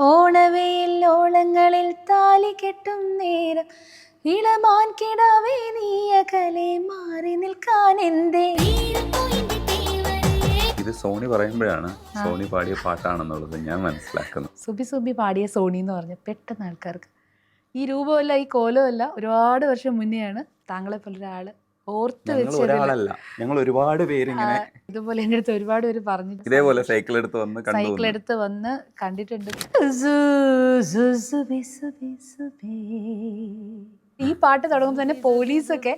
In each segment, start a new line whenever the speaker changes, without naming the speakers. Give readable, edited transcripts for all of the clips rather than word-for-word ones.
ഓണവെയിൽ ഓളങ്ങളിൽ താലി കെട്ടും നേരം ഇളമാൻ കിടാവേ നീ അകലെ മാറി നിൽക്കാൻ എന്തേ.
ഇത് സോണി പറയുമ്പോഴാണ് സോണി പാടിയ പാട്ടാണെന്നുള്ളത് ഞാൻ മനസ്സിലാക്കുന്നത്.
സുബി സുബി പാടിയ സോണി എന്ന് പറഞ്ഞ പെട്ടെന്ന് ആൾക്കാർക്ക് ഈ രൂപമല്ല ഈ കോലമല്ല ഒരുപാട് വർഷം മുന്നെയാണ് താങ്കളെ പോലെ ഒരാള് ഓർത്ത് വെച്ചത്.
ഒരാളല്ല, ഞങ്ങൾ ഒരുപാട് പേര് ഇങ്ങനെ
ഇതുപോലെ എൻ്റെ അടുത്ത് ഒരുപാട് പേര് പറഞ്ഞു
ഇതേപോലെ സൈക്കിൾ എടുത്ത്
വന്ന് കണ്ടിട്ടുണ്ട്. ഈ പാട്ട് തുടങ്ങുമ്പോൾ തന്നെ പോലീസൊക്കെ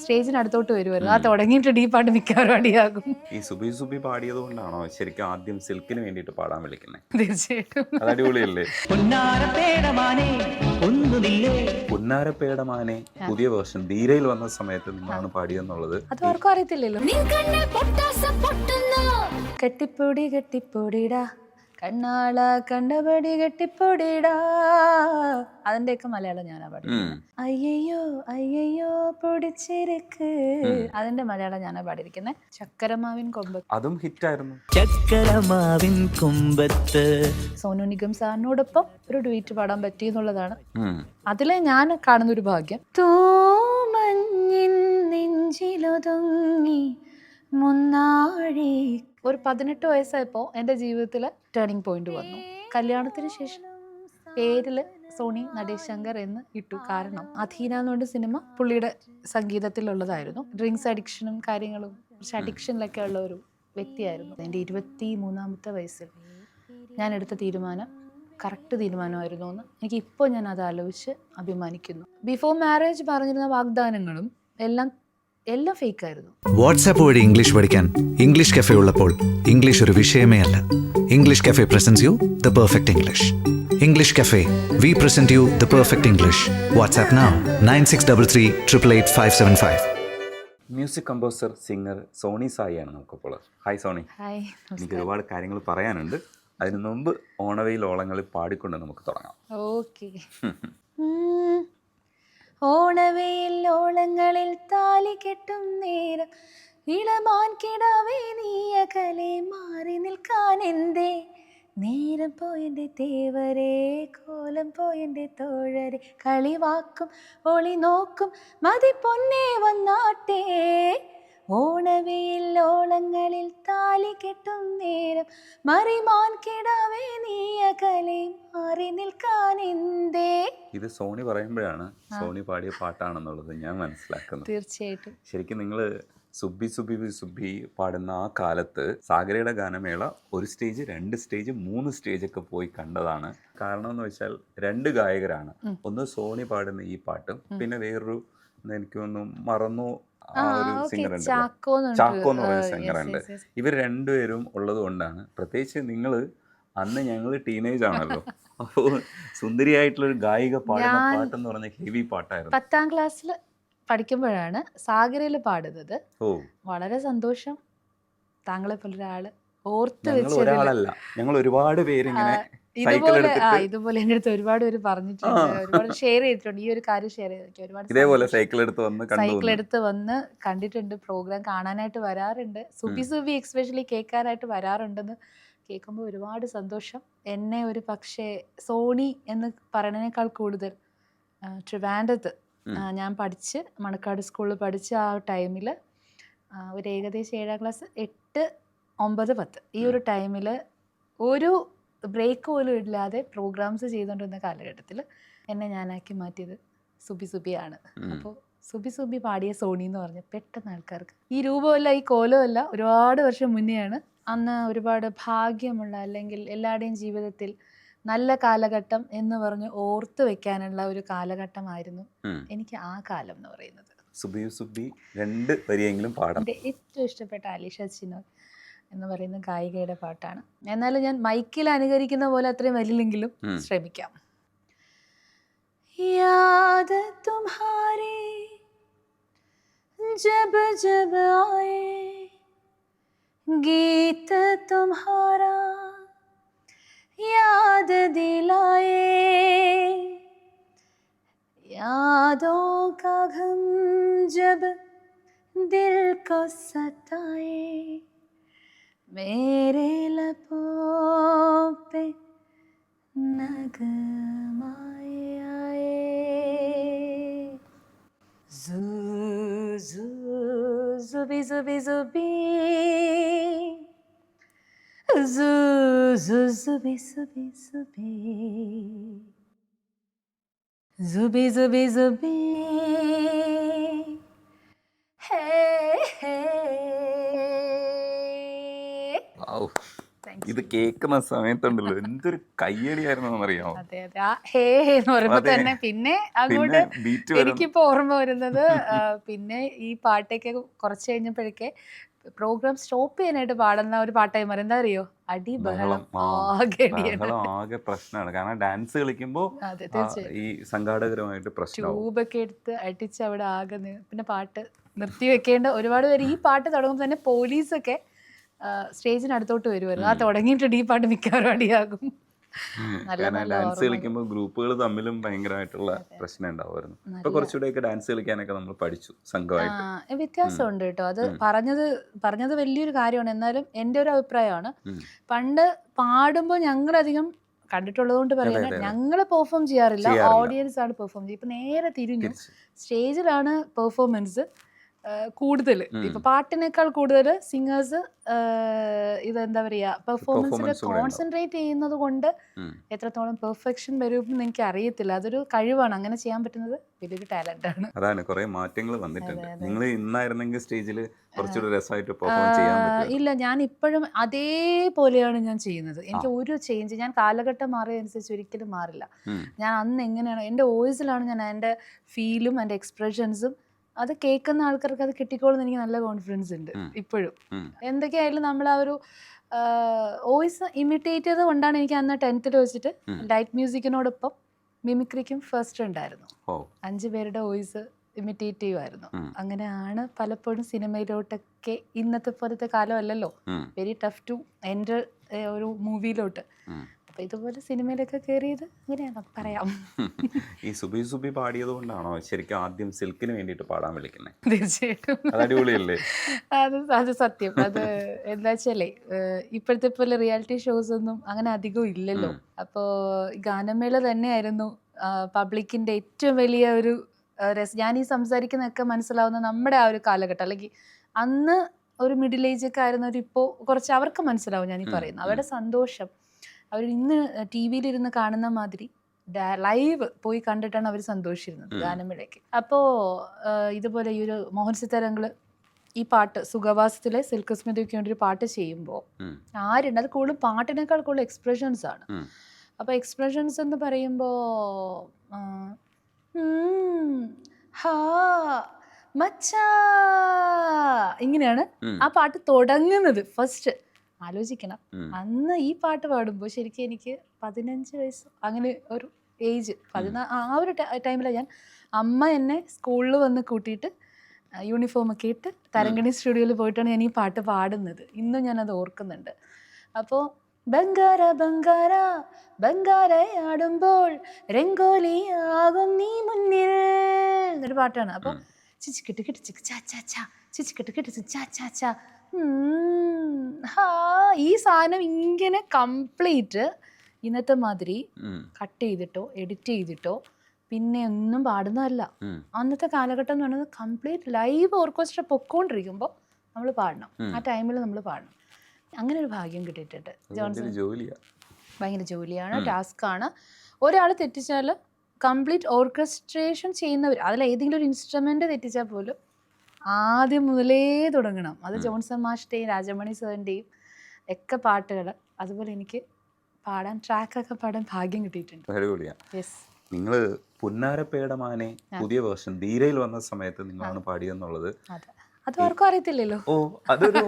സ്റ്റേജിനടുത്തോട്ട് വരുമായിരുന്നു. ആ തുടങ്ങിയിട്ടുണ്ട് ഈ പാട്ട് മിക്കവാറും അടിയാകും.
ഈ സുബി സുബി പാടിയത് കൊണ്ടാണോ ശരിക്കും ആദ്യം സിൽക്കിന് വേണ്ടിയിട്ട് പാടാൻ വിളിക്കുന്നത്?
തീർച്ചയായിട്ടും.
അത് അടിപൊളിയല്ലേ? പുന്നാരപ്പേടമാനെ പുതിയ വേർഷൻ ധീരയിൽ വന്ന സമയത്ത് നിങ്ങളാണ് പാടിയെന്നുള്ളത്
അത് ആർക്കും അറിയത്തില്ലല്ലോ. കെട്ടിപ്പൊടി കെട്ടിപ്പൊടിടാ കണ്ണാള കണ്ടപടി കെട്ടിപ്പൊടിടാ, അതിന്റെയൊക്കെ മലയാളം ഞാനാ പാടി. അയ്യോ അയ്യോ പൊടിച്ചിരിക്ക്, അതിന്റെ മലയാളം ഞാനാ പാടിയിരിക്കുന്നത്. ചക്കരമാവിൻ കൊമ്പത്ത്,
അതും ഹിറ്റായിരുന്നു.
ചക്കരമാവിൻ കൊമ്പത്ത്
സോനു നിഗം സാറിനോടൊപ്പം ഒരു ഡ്യൂറ്റ് പാടാൻ പറ്റി എന്നുള്ളതാണ് അതിലെ ഞാൻ കാണുന്ന ഒരു ഭാഗ്യം. തൂമഞ്ഞിൻ നെഞ്ചിലൊതുങ്ങി മുന്നാഴി. ഒരു 18 വയസ്സായപ്പോൾ എൻ്റെ ജീവിതത്തിൽ ടേണിംഗ് പോയിന്റ് വന്നു. കല്യാണത്തിന് ശേഷം പേരിൽ സോണി നടേശ് ശങ്കർ എന്ന് ഇട്ടു. കാരണം അധീന എന്നുകൊണ്ട് സിനിമ പുള്ളിയുടെ സംഗീതത്തിലുള്ളതായിരുന്നു. ഡ്രിങ്ക്സ് അഡിക്ഷനും കാര്യങ്ങളും കുറച്ച് അഡിക്ഷനിലൊക്കെ ഉള്ള ഒരു വ്യക്തിയായിരുന്നു. എൻ്റെ 23-ാമത്തെ വയസ്സിൽ ഞാൻ എടുത്ത തീരുമാനം കറക്റ്റ് തീരുമാനമായിരുന്നു എന്ന് എനിക്ക് ഇപ്പോൾ ഞാൻ അത് ആലോചിച്ച് അഭിമാനിക്കുന്നു. ബിഫോർ മാരേജ് പറഞ്ഞിരുന്ന വാഗ്ദാനങ്ങളും എല്ലാം ഫേക്കായിരുന്നു.
വാട്സാപ്പ് വഴി ഇംഗ്ലീഷ് പഠിക്കാൻ ഇംഗ്ലീഷ് കഫേ ഉള്ളപ്പോൾ ഇംഗ്ലീഷ് ഒരു വിഷയമേ അല്ല. English cafe presents you the perfect English. English cafe, we present you the perfect English. WhatsApp now 9633888575.
Music composer singer Soni സായിയാണ് നമുക്കിപ്പോൾ. ഹായ് സോണി.
ഹായ്.
എനിക്ക് ഒരുപാട് കാര്യങ്ങൾ പറയാനുണ്ട്. അതിനു മുമ്പ് ഓണവെയിൽ ഓളങ്ങളിൽ പാടിക്കൊണ്ട് നമുക്ക് തുടങ്ങാം.
ഓക്കെ. ഓണവെയിൽ ഓളങ്ങളിൽ താലി കെട്ടും നേരം ഇളമാൻ കിടാവേ നീ അകലെ മാറി നിൽക്കാൻ എന്തേ. നേരം പോയെൻ്റെ തേവരെ കോലം പോയെൻ്റെ തോഴരെ കളിവാക്കും ഒളി നോക്കും മതി പൊന്നേ വന്നാട്ടേ. ഓണവെയിൽ ഓളങ്ങളിൽ താലി കെട്ടും നേരം മറിമാൻ കിടാവേ നീ അകലെ മാറി നിൽക്കാൻ എന്തേ.
ഇത് സോണി പറയുമ്പോഴാണ് സോണി പാടിയ പാട്ടാണെന്നുള്ളത് ഞാൻ മനസ്സിലാക്കുന്നത്.
തീർച്ചയായിട്ടും.
ശരിക്കും നിങ്ങൾ സുബി സുബി സുബി പാടുന്ന ആ കാലത്ത് സാഗരയുടെ ഗാനമേള 1 സ്റ്റേജ് 2 സ്റ്റേജ് 3 സ്റ്റേജൊക്കെ പോയി കണ്ടതാണ്. കാരണം എന്ന് വെച്ചാൽ 2 ഗായകരാണ്. ഒന്ന് സോണി പാടുന്ന ഈ പാട്ടും പിന്നെ വേറൊരു എനിക്ക് തോന്നുന്നു മറന്നു ആ ഒരു സിംഗർ ഉണ്ട്, ചാക്കോ എന്ന് പറയുന്ന സിംഗറുണ്ട്. ഇവർ രണ്ടുപേരും ഉള്ളത് കൊണ്ടാണ്. പ്രത്യേകിച്ച് നിങ്ങൾ അന്ന് ഞങ്ങൾ ടീനേജ് ആണല്ലോ, അപ്പോൾ സുന്ദരിയായിട്ടുള്ളൊരു ഗായിക പാടുന്ന പാട്ടെന്ന് പറഞ്ഞ ഹെവി പാട്ടായിരുന്നു.
10ാം ക്ലാസ്സിൽ പഠിക്കുമ്പോഴാണ് സാഗരയിൽ പാടുന്നത്. വളരെ സന്തോഷം. താങ്കളെ പോലെ ഒരാള് ഓർത്ത് വെച്ച്
ഒരാളല്ല, ഞങ്ങൾ ഒരുപാട് പേരിങ്ങനെ
ഇതുപോലെ എൻ്റെ അടുത്ത് ഒരുപാട് പേര് പറഞ്ഞിട്ടുണ്ട്, ഒരുപാട് ഷെയർ ചെയ്തിട്ടുണ്ട്. ഈ ഒരു കാര്യം ഷെയർ ചെയ്തിട്ടുണ്ട്. ഒരുപാട്
ഇതേപോലെ സൈക്കിൾ എടുത്ത് വന്ന്
കണ്ടിട്ടുണ്ട്, പ്രോഗ്രാം കാണാനായിട്ട് വരാറുണ്ട്. സുബി സുബി എക്സ്പെഷ്യലി കേൾക്കാനായിട്ട് വരാറുണ്ടെന്ന് കേൾക്കുമ്പോൾ ഒരുപാട് സന്തോഷം. എന്നെ ഒരു പക്ഷേ സോണി എന്ന് പറയുന്നതിനേക്കാൾ കൂടുതൽ ട്രിവാൻഡ്രത്ത് ഞാൻ പഠിച്ച് മണക്കാട് സ്കൂളിൽ പഠിച്ച ആ ടൈമിൽ ഒരു ഏകദേശം 7ാം ക്ലാസ് 8, 9, 10 ഈ ഒരു ടൈമിൽ ഒരു ബ്രേക്ക് പോലും ഇല്ലാതെ പ്രോഗ്രാംസ് ചെയ്തുകൊണ്ടിരുന്ന കാലഘട്ടത്തിൽ എന്നെ ഞാനാക്കി മാറ്റിയത് സുബി സുബിയാണ്. അപ്പോൾ സുബി സുബി പാടിയ സോണി എന്ന് പറഞ്ഞ പെട്ടെന്ന് ആൾക്കാർക്ക് ഈ രൂപമല്ല ഈ കോലമല്ല ഒരുപാട് വർഷം മുന്നെയാണ്. അന്ന് ഒരുപാട് ഭാഗ്യമുള്ള അല്ലെങ്കിൽ എല്ലാവരുടെയും ജീവിതത്തിൽ നല്ല കാലഘട്ടം എന്ന് പറഞ്ഞ് ഓർത്ത് വെക്കാനുള്ള ഒരു കാലഘട്ടമായിരുന്നു എനിക്ക് ആ കാലം എന്ന് പറയുന്നത്.
സുബി സുബി 2 വരിയെങ്കിലും പാടാം.
എൻ്റെ ഏറ്റവും ഇഷ്ടപ്പെട്ട അലിഷ ചിനോയ് എന്ന് പറയുന്ന ഗായികയുടെ പാട്ടാണ്. എന്നാലും ഞാൻ മൈക്കിൽ അനുകരിക്കുന്ന പോലെ അത്രയും വരില്ലെങ്കിലും ശ്രമിക്കാം. യാദ് തുമ്ഹാരി ജബ് ജബ് ആയേ ഗീത് തുമ്ഹാരാ याद दिलाए यादों का गम जब दिल को सताए मेरे लबों पे Zubi zubi zubi zubi zubi zubi zubi zubi zubi hey hey.
ഔ,
Thank
ഇത്
you.
കേൾക്കുന്ന സമയത്തുണ്ടല്ലോ എന്തൊരു കയ്യടിയായിരുന്നു എന്നറിയാമോ.
അതെ അതെ ആ ഹേ എന്ന് പറയുമ്പോ
അതെ.
തന്നെ പിന്നെ
പിന്നെ
അങ്ങോട്ട്
ബീറ്റ് വരും.
എനിക്കിപ്പോ ഓർമ്മ വരുന്നത് പിന്നെ ഈ പാട്ടൊക്കെ കുറച്ച് കഴിഞ്ഞപ്പോഴേക്കെ പ്രോഗ്രാം സ്റ്റോപ്പ് ചെയ്യാനായിട്ട് പാടുന്ന ഒരു പാട്ടായി മാറി. എന്താ അറിയോ? അടി ബഹളം ആകെ അടിയാണ്.
ബഹളം ആകെ പ്രശ്നമാണ്. കാരണം ഡാൻസ് കളിക്കുമ്പോൾ
അതെ തീർച്ചയായും
ഈ സംഘാടകരുമായിട്ട് പ്രശ്നമാവും.
ട്യൂബൊക്കെ എടുത്ത് അടിച്ച് അവിടെ ആകെ പിന്നെ പാട്ട് നിർത്തി വെക്കേണ്ട ഒരുപാട് പേര് ഈ പാട്ട് തുടങ്ങുമ്പോൾ തന്നെ പോലീസൊക്കെ സ്റ്റേജിനടുത്തോട്ട് വരുമായിരുന്നു. ആ തുടങ്ങിയിട്ടുണ്ട് ഈ പാട്ട് മിക്കവാറും അടിയാകും. നല്ല
കാരണം
നല്ല
ഡാൻസ്
ഓർമ്മകൾ.
കളിക്കുമ്പോൾ ഗ്രൂപ്പുകൾ തമ്മിലും ഭയങ്കരമായിട്ടുള്ള പ്രശ്നം ഉണ്ടാവുമായിരുന്നു. ഇപ്പൊ കുറച്ചുകൂടെയൊക്കെ ഡാൻസ് കളിക്കാനൊക്കെ നമ്മൾ പഠിച്ചു സംഘമായിട്ട്.
വ്യത്യാസമുണ്ട് കേട്ടോ. അത് പറഞ്ഞത് വലിയൊരു കാര്യമാണ്. എന്നാലും എൻ്റെ ഒരു അഭിപ്രായമാണ്. പണ്ട് പാടുമ്പോൾ ഞങ്ങളധികം കണ്ടിട്ടുള്ളത് കൊണ്ട് പറയാണ്, ഞങ്ങൾ പെർഫോം ചെയ്യാറില്ല, ഓഡിയൻസ് ആണ് പെർഫോം ചെയ്യുക. ഇപ്പൊ നേരെ തിരിഞ്ഞു, സ്റ്റേജിലാണ് പെർഫോമൻസ് കൂടുതൽ. ഇപ്പൊ പാട്ടിനേക്കാൾ കൂടുതൽ സിംഗേഴ്സ് ഇതെന്താ പറയാ പെർഫോമൻസിൽ കോൺസെൻട്രേറ്റ് ചെയ്യുന്നത് കൊണ്ട് എത്രത്തോളം പെർഫെക്ഷൻ വരും എനിക്ക് അറിയത്തില്ല. അതൊരു കഴിവാണ്. അങ്ങനെ ചെയ്യാൻ പറ്റുന്നത് വലിയൊരു ടാലന്റ് ആണ്.
അതാണ് കുറെ മാറ്റങ്ങൾ വന്നിട്ടുണ്ട്. നിങ്ങൾ ഇന്നായിരുന്നെങ്കിൽ സ്റ്റേജിൽ കുറച്ചുകൂടി രസമായിട്ട് പെർഫോം ചെയ്യാൻ പറ്റും.
ഇല്ല, ഞാൻ ഇപ്പോഴും അതേപോലെയാണ് ഞാൻ ചെയ്യുന്നത്. എനിക്ക് ഒരു ചേഞ്ച്, ഞാൻ കാലഘട്ടം മാറിയതനുസരിച്ച് ഒരിക്കലും മാറില്ല. ഞാൻ അന്ന് എങ്ങനെയാണ് എൻ്റെ വോയിസിലാണ് ഞാൻ എൻ്റെ ഫീലും എൻ്റെ എക്സ്പ്രഷൻസും അത് കേൾക്കുന്ന ആൾക്കാർക്ക് അത് കിട്ടിക്കോളുന്ന എനിക്ക് നല്ല കോൺഫിഡൻസ് ഉണ്ട് ഇപ്പോഴും. എന്തൊക്കെയായാലും നമ്മൾ ആ ഒരു വോയിസ് ഇമിറ്റേറ്റ് ചെയ്ത് കൊണ്ടാണ് എനിക്ക് അന്ന് 10th വെച്ചിട്ട് ലൈറ്റ് മ്യൂസിക്കിനോടൊപ്പം മിമിക്രിക്കും ഫസ്റ്റ് ഉണ്ടായിരുന്നു. 5 പേരുടെ വോയിസ് ഇമിറ്റേറ്റ് ചെയ്യുമായിരുന്നു. അങ്ങനെയാണ് പലപ്പോഴും സിനിമയിലോട്ടൊക്കെ, ഇന്നത്തെ പോലത്തെ കാലമല്ലല്ലോ, വെരി ടഫ് ടു എൻ്റർ ഒരു മൂവിയിലോട്ട്. അപ്പൊ ഇതുപോലെ സിനിമയിലൊക്കെ കയറിയത് അങ്ങനെയാണ് പറയാം.
ഈ സുബി സുബി പാടിയത് കൊണ്ടാണോ ശരിക്കും ആദ്യം സിൽക്കിന് വേണ്ടിയിട്ട് പാടാൻ വിളിക്കുന്നത്?
തീർച്ചയായിട്ടും
അടിപൊളിയല്ലേ?
അത് സത്യം. അത് എന്താ വെച്ചാലേ ഇപ്പോഴത്തെ പോലെ റിയാലിറ്റി ഷോസ് ഒന്നും അങ്ങനെ അധികം ഇല്ലല്ലോ. അപ്പോൾ ഗാനമേള തന്നെയായിരുന്നു പബ്ലിക്കിന്റെ ഏറ്റവും വലിയ ഒരു ഞാൻ ഈ സംസാരിക്കുന്നതൊക്കെ മനസ്സിലാവുന്ന നമ്മുടെ ആ ഒരു കാലഘട്ടം, അല്ലെങ്കിൽ അന്ന് ഒരു മിഡിൽ ഏജ് ഒക്കെ ആയിരുന്നവർ ഇപ്പോൾ കുറച്ച് അവർക്ക് മനസ്സിലാവും ഞാൻ ഈ പറയുന്നത്. അവരുടെ സന്തോഷം അവർ ഇന്ന് ടി വിയിലിരുന്ന് കാണുന്ന മാതിരി ലൈവ് പോയി കണ്ടിട്ടാണ് അവർ സന്തോഷിച്ചിരുന്നത് ഗാനമേളയ്ക്ക്. അപ്പോൾ ഇതുപോലെ ഈ ഒരു മോഹൻ സിത്താരങ്ങൾ ഈ പാട്ട് സുഖവാസത്തിലെ സിൽക്ക് സ്മിതയ്ക്ക് വേണ്ടി ഒരു പാട്ട് ചെയ്യുമ്പോൾ ആരുണ്ട്, അത് കൂടുതൽ പാട്ടിനേക്കാൾ കൂടുതൽ എക്സ്പ്രഷൻസ് ആണ്. അപ്പോൾ എക്സ്പ്രഷൻസ് എന്ന് പറയുമ്പോൾ ഹാ മച്ചാ ഇങ്ങനെയാണ് ആ പാട്ട് തുടങ്ങുന്നത്. ഫസ്റ്റ് ആലോചിക്കണം, അന്ന് ഈ പാട്ട് പാടുമ്പോൾ ശരിക്കും എനിക്ക് 15 വയസ്സ് അങ്ങനെ ഒരു ഏജ്, ആ ഒരു ടൈമിലാണ് ഞാൻ, അമ്മ എന്നെ സ്കൂളിൽ വന്ന് കൂട്ടിയിട്ട് യൂണിഫോമൊക്കെ ഇട്ട് തരങ്കണി സ്റ്റുഡിയോയിൽ പോയിട്ടാണ് ഞാൻ ഈ പാട്ട് പാടുന്നത്. ഇന്നും ഞാനത് ഓർക്കുന്നുണ്ട്. അപ്പോൾ ബംഗാര ബംഗാര ബംഗാരയാടുമ്പോൾ രംഗോലിയാകും നീ മുന്നിൽ എന്നൊരു പാട്ടാണ്. അപ്പോൾ ചിച്ചിക്കിട്ട് കിട്ടി ചിക്ക് ചാ ചാ ചാ, ചിച്ചിക്കിട്ട് കിട്ടി ചാ ചാ ചാ, ഈ സാധനം ഇങ്ങനെ കംപ്ലീറ്റ് ഇന്നത്തെ മാതിരി കട്ട് ചെയ്തിട്ടോ എഡിറ്റ് ചെയ്തിട്ടോ പിന്നെ ഒന്നും പാടുന്നതല്ല. അന്നത്തെ കാലഘട്ടം എന്ന് പറയുന്നത് കംപ്ലീറ്റ് ലൈവ് ഓർക്കസ്ട്ര പൊക്കോണ്ടിരിക്കുമ്പോൾ നമ്മൾ പാടണം, ആ ടൈമിൽ നമ്മൾ പാടണം. അങ്ങനെ ഒരു ഭാഗ്യം കിട്ടിയിട്ടുണ്ട്. ജോൺസൺ ഭയങ്കര ജോലിയാണ്, ടാസ്ക്കാണ്. ഒരാൾ തെറ്റിച്ചാൽ കംപ്ലീറ്റ് ഓർക്കസ്ട്രേഷൻ ചെയ്യുന്നവർ, അതിൽ ഏതെങ്കിലും ഒരു ഇൻസ്ട്രുമെൻ്റ് തെറ്റിച്ചാൽ പോലും ആദ്യം മുതലേ തുടങ്ങണം. അത് ജോൺസൺ മാഷിൻ്റെയും രാജമണി സാറിൻ്റെയും ഒക്കെ പാട്ടുകൾ. അതുപോലെ എനിക്ക് പാടാൻ ട്രാക്കൊക്കെ പാടാൻ ഭാഗ്യം കിട്ടിയിട്ടുണ്ട്.
നിങ്ങൾ പുന്നാരപ്പേടമാനെ പുതിയ വേർഷൻ ധീരയിൽ വന്ന സമയത്ത് നിങ്ങളാണ് പാടിയെന്നുള്ളത്
അത് ആർക്കും അറിയത്തില്ലല്ലോ.
അതൊരു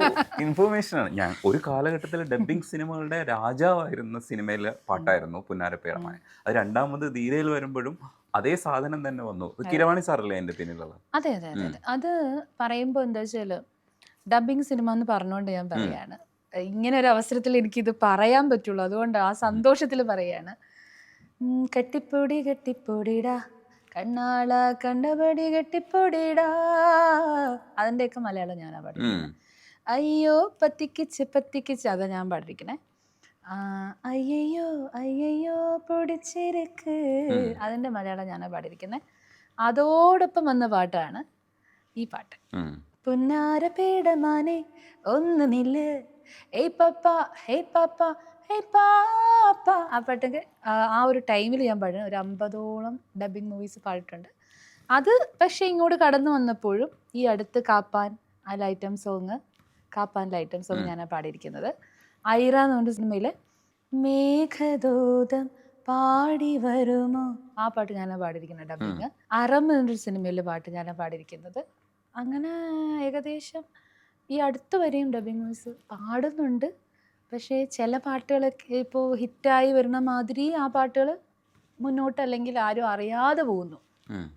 ഇൻഫോർമേഷൻ ആണ്. ഞാൻ ഒരു കാലഘട്ടത്തിൽ ഡബ്ബിംഗ് സിനിമകളുടെ രാജാവായിരുന്ന സിനിമയിലെ പാട്ടായിരുന്നു പുന്നാരപ്പേടമാനെ. അത് രണ്ടാമത് ധീരയിൽ വരുമ്പോഴും അതേ സാധനം തന്നെ വന്നു. കിരവാണി സാറല്ലേ എൻ്റെ പിന്നിലുള്ളത്?
അതെ അതെ അതെ അതെ. അത് പറയുമ്പോൾ എന്താ വെച്ചാൽ ഡബ്ബിംഗ് സിനിമ എന്ന് പറഞ്ഞുകൊണ്ട് ഞാൻ പറയാണ്, ഇങ്ങനെ ഒരു അവസരത്തിൽ എനിക്കിത് പറയാൻ പറ്റുള്ളൂ, അതുകൊണ്ട് ആ സന്തോഷത്തിൽ പറയാണ്. കെട്ടിപ്പൊടി കെട്ടിപ്പൊടിടാ കണ്ണാള കണ്ടപടി കെട്ടിപ്പൊടിടാ, അതിൻ്റെയൊക്കെ മലയാളം ഞാനാ പാടിയിരിക്കുന്നത്. അയ്യോ പത്തിക്കിച്ച് പത്തിക്കിച്ച്, അതാ ഞാൻ പാടിയിരിക്കണേ. അയ്യയ്യോ അയ്യയ്യോ പൊടിച്ചിരിക്ക്, അതിൻ്റെ മലയാളം ഞാനാണ് പാടിയിരിക്കുന്നത്. അതോടൊപ്പം വന്ന പാട്ടാണ് ഈ പാട്ട്. പുന്നാരപേടമാനെ ഒന്ന് നില്ല്, ഏയ് പപ്പ ഹേ പപ്പ ഹേ പാപ്പ. ആ പാട്ടൊക്കെ ആ ഒരു ടൈമിൽ ഞാൻ പാടുന്നു. ഒരു 50ഓളം ഡബിങ് മൂവീസ് പാടിയിട്ടുണ്ട്. അത് പക്ഷേ ഇങ്ങോട്ട് കടന്നു വന്നപ്പോഴും ഈ അടുത്ത് കാപ്പാൻ ഐറ്റം സോങ്, കാപ്പാനിലെ ഐറ്റം സോങ് ഞാനാണ് പാടിയിരിക്കുന്നത്. ഐറ എന്ന് പറഞ്ഞ സിനിമയിൽ മേഘദൂതം പാടി വരുമോ, ആ പാട്ട് ഞാനാണ് പാടിയിരിക്കുന്നത് ഡബിങ്. അറം എന്നൊരു സിനിമയിലെ പാട്ട് ഞാനാണ് പാടിയിരിക്കുന്നത്. അങ്ങനെ ഏകദേശം ഈ അടുത്ത് വരെയും ഡബിങ് മൂവീസ് പാടുന്നുണ്ട്. പക്ഷേ ചില പാട്ടുകളൊക്കെ ഇപ്പോൾ ഹിറ്റായി വരുന്ന മാതിരി ആ പാട്ടുകൾ മുന്നോട്ട് അല്ലെങ്കിൽ ആരും അറിയാതെ പോകുന്നു.